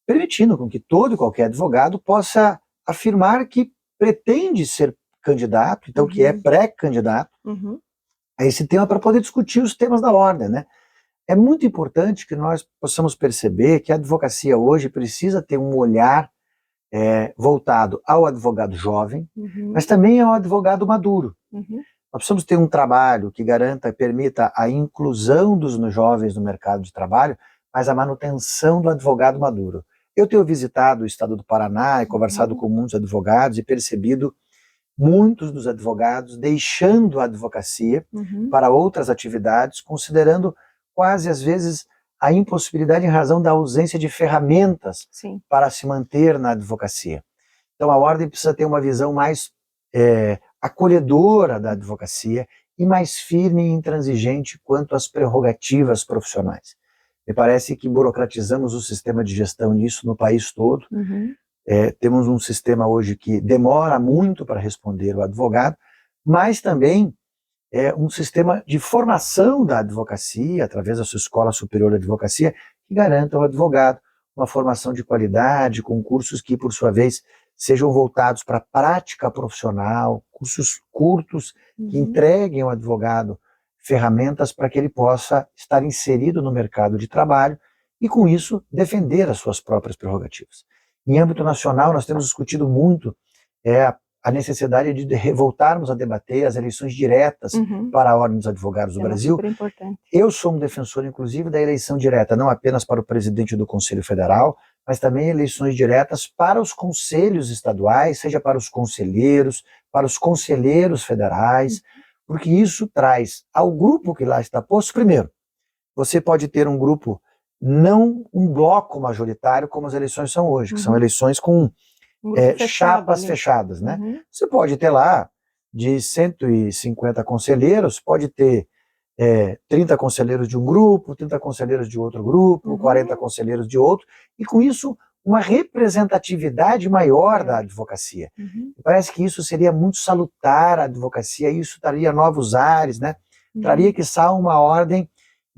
permitindo com que todo e qualquer advogado possa afirmar que pretende ser candidato, então que é pré-candidato, a esse tema para poder discutir os temas da ordem, né? É muito importante que nós possamos perceber que a advocacia hoje precisa ter um olhar voltado ao advogado jovem, mas também ao advogado maduro. Nós precisamos ter um trabalho que garanta, permita a inclusão dos jovens no mercado de trabalho, mas a manutenção do advogado maduro. Eu tenho visitado o estado do Paraná e conversado com muitos advogados e percebido muitos dos advogados deixando a advocacia para outras atividades, considerando quase às vezes a impossibilidade em razão da ausência de ferramentas para se manter na advocacia. Então a ordem precisa ter uma visão mais acolhedora da advocacia e mais firme e intransigente quanto às prerrogativas profissionais. Me parece que burocratizamos o sistema de gestão nisso no país todo. Temos um sistema hoje que demora muito para responder o advogado, mas também um sistema de formação da advocacia, através da sua Escola Superior de Advocacia, que garanta ao advogado uma formação de qualidade, com cursos que, por sua vez, sejam voltados para a prática profissional, cursos curtos que entreguem ao advogado ferramentas para que ele possa estar inserido no mercado de trabalho e, com isso, defender as suas próprias prerrogativas. Em âmbito nacional, nós temos discutido muito a necessidade de voltarmos a debater as eleições diretas para a Ordem dos Advogados do Brasil. Eu sou um defensor, inclusive, da eleição direta, não apenas para o presidente do Conselho Federal, mas também eleições diretas para os conselhos estaduais, seja para os conselheiros federais, porque isso traz ao grupo que lá está posto. Primeiro, você pode ter um grupo, não um bloco majoritário, como as eleições são hoje, que são eleições com chapas fechadas, né? Você pode ter lá, de 150 conselheiros, pode ter 30 conselheiros de um grupo, 30 conselheiros de outro grupo, 40 conselheiros de outro, e com isso uma representatividade maior da advocacia. Parece que isso seria muito salutar à advocacia, isso traria novos ares, né? Traria, quiçá, uma ordem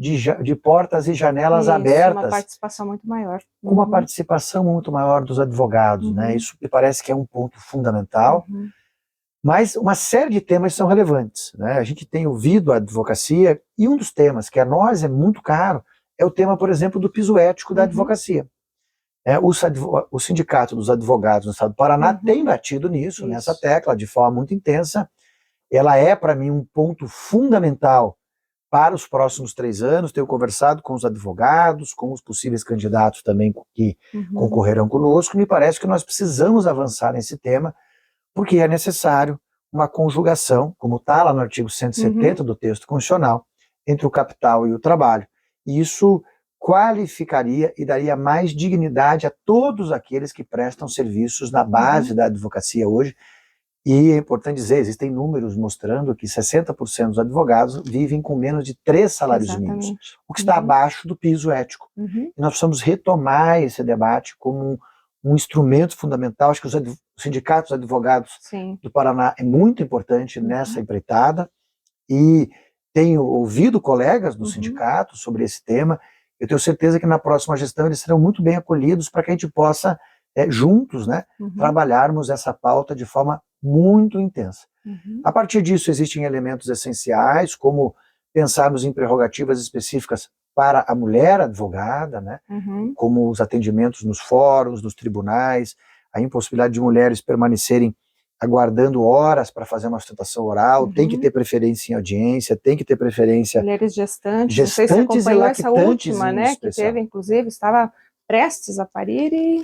de portas e janelas
Isso,
abertas,
uma participação muito maior.
com uma participação muito maior dos advogados, né? Isso me parece que é um ponto fundamental. Mas uma série de temas são relevantes, né? A gente tem ouvido a advocacia, e um dos temas que a nós é muito caro é o tema, por exemplo, do piso ético da advocacia. O Sindicato dos Advogados no Estado do Paraná tem batido nisso, nessa tecla, de forma muito intensa. Ela é, para mim, um ponto fundamental para os próximos 3 anos. Tenho conversado com os advogados, com os possíveis candidatos também que concorrerão conosco. Me parece que nós precisamos avançar nesse tema, porque é necessário uma conjugação, como está lá no artigo 170 do texto constitucional, entre o capital e o trabalho. E isso qualificaria e daria mais dignidade a todos aqueles que prestam serviços na base da advocacia hoje. E é importante dizer, existem números mostrando que 60% dos advogados vivem com menos de 3 salários mínimos, o que está abaixo do piso ético. E nós precisamos retomar esse debate como um instrumento fundamental. Acho que os sindicatos dos advogados do Paraná é muito importante nessa empreitada, e tenho ouvido colegas do sindicato sobre esse tema. Eu tenho certeza que na próxima gestão eles serão muito bem acolhidos para que a gente possa, juntos, né, trabalharmos essa pauta de forma muito intensa. A partir disso existem elementos essenciais, como pensarmos em prerrogativas específicas para a mulher advogada, né, como os atendimentos nos fóruns, nos tribunais, a impossibilidade de mulheres permanecerem aguardando horas para fazer uma sustentação oral, tem que ter preferência em audiência, tem que ter preferência...
Mulheres gestantes, não sei se você acompanhou essa última, né, que teve, inclusive, estava prestes a parir e...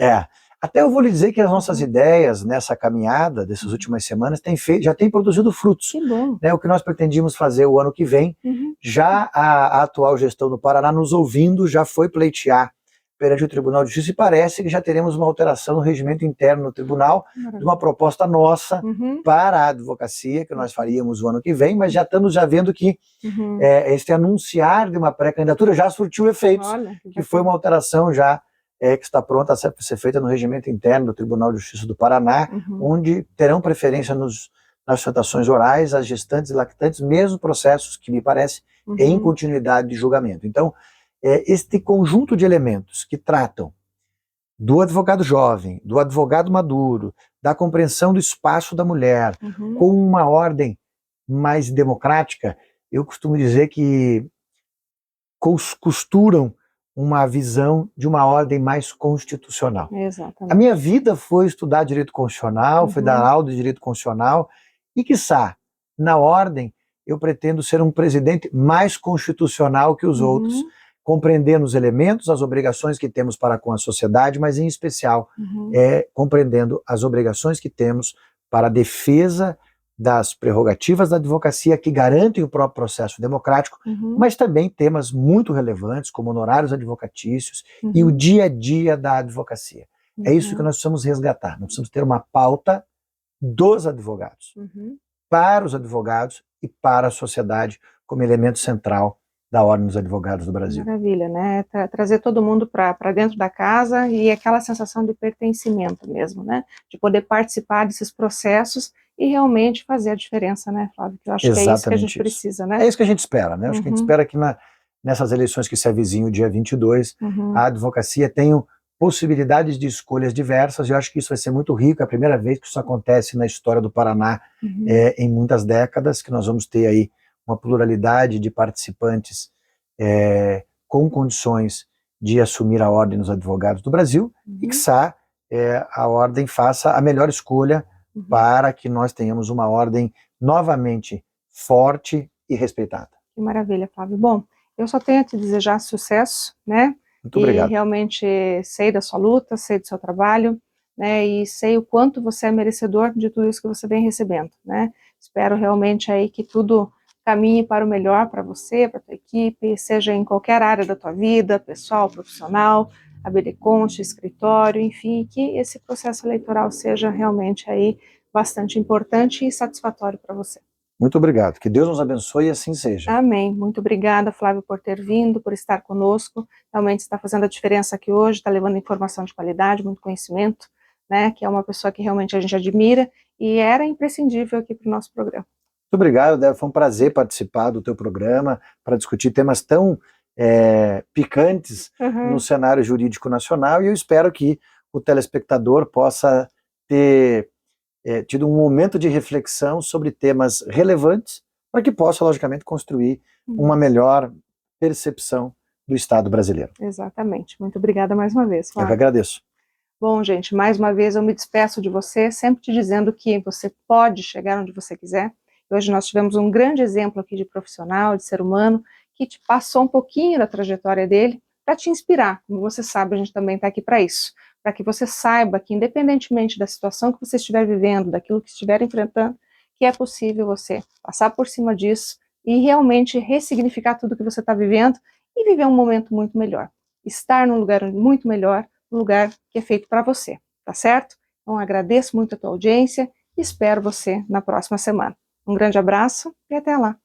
Até eu vou lhe dizer que as nossas ideias nessa caminhada dessas últimas semanas já têm produzido frutos.
Que bom.
Né, o que nós pretendíamos fazer o ano que vem, já a atual gestão do Paraná, nos ouvindo, já foi pleitear perante o Tribunal de Justiça, e parece que já teremos uma alteração no regimento interno do tribunal, de uma proposta nossa para a advocacia, que nós faríamos o ano que vem, mas já estamos vendo que esse anunciar de uma pré-candidatura já surtiu efeitos, que foi uma alteração já que está pronta a ser feita no regimento interno do Tribunal de Justiça do Paraná, onde terão preferência nas sustentações orais as gestantes e lactantes, mesmo processos que me parece em continuidade de julgamento. Então, este conjunto de elementos que tratam do advogado jovem, do advogado maduro, da compreensão do espaço da mulher, com uma ordem mais democrática, eu costumo dizer que costuram uma visão de uma ordem mais constitucional.
Exatamente.
A minha vida foi estudar direito constitucional, foi dar aula de direito constitucional, e quiçá, na ordem, eu pretendo ser um presidente mais constitucional que os outros, compreendendo os elementos, as obrigações que temos para com a sociedade, mas em especial compreendendo as obrigações que temos para a defesa das prerrogativas da advocacia, que garantem o próprio processo democrático, mas também temas muito relevantes, como honorários advocatícios e o dia a dia da advocacia. É isso que nós precisamos resgatar. Nós precisamos ter uma pauta dos advogados, para os advogados e para a sociedade, como elemento central da Ordem dos Advogados do Brasil.
Maravilha, né? Trazer todo mundo para dentro da casa, e aquela sensação de pertencimento mesmo, né? De poder participar desses processos e realmente fazer a diferença, né, Flávio? Que eu acho que é isso que a gente precisa, né?
É isso que a gente espera, né? Acho que a gente espera que nessas eleições que se avizinham, dia 22, a advocacia tenha possibilidades de escolhas diversas, e eu acho que isso vai ser muito rico. É a primeira vez que isso acontece na história do Paraná, em muitas décadas, que nós vamos ter aí uma pluralidade de participantes com condições de assumir a Ordem dos Advogados do Brasil, e que a Ordem faça a melhor escolha para que nós tenhamos uma Ordem novamente forte e respeitada.
Que maravilha, Flávio. Bom, eu só tenho a te desejar sucesso, né?
Muito obrigado.
E realmente sei da sua luta, sei do seu trabalho, né? E sei o quanto você é merecedor de tudo isso que você vem recebendo, né? Espero realmente aí que tudo caminhe para o melhor para você, para a tua equipe, seja em qualquer área da tua vida, pessoal, profissional, habereconte, escritório, enfim, que esse processo eleitoral seja realmente aí bastante importante e satisfatório para você.
Muito obrigado, que Deus nos abençoe e assim seja.
Amém. Muito obrigada, Flávio, por ter vindo, por estar conosco. Realmente está fazendo a diferença aqui hoje, está levando informação de qualidade, muito conhecimento, né? Que é uma pessoa que realmente a gente admira e era imprescindível aqui para o nosso programa.
Muito obrigado, Débora. Foi um prazer participar do teu programa para discutir temas tão picantes
Uhum.
no cenário jurídico nacional, e eu espero que o telespectador possa ter tido um momento de reflexão sobre temas relevantes, para que possa, logicamente, construir uma melhor percepção do Estado brasileiro.
Exatamente. Muito obrigada mais uma vez,
Eu que
Flávio.
agradeço.
Bom, gente, mais uma vez eu me despeço de você, sempre te dizendo que você pode chegar onde você quiser. Hoje nós tivemos um grande exemplo aqui de profissional, de ser humano, que te passou um pouquinho da trajetória dele para te inspirar. Como você sabe, a gente também está aqui para isso, para que você saiba que, independentemente da situação que você estiver vivendo, daquilo que estiver enfrentando, que é possível você passar por cima disso e realmente ressignificar tudo que você está vivendo e viver um momento muito melhor. Estar num lugar muito melhor, um lugar que é feito para você, tá certo? Então agradeço muito a tua audiência e espero você na próxima semana. Um grande abraço e até lá!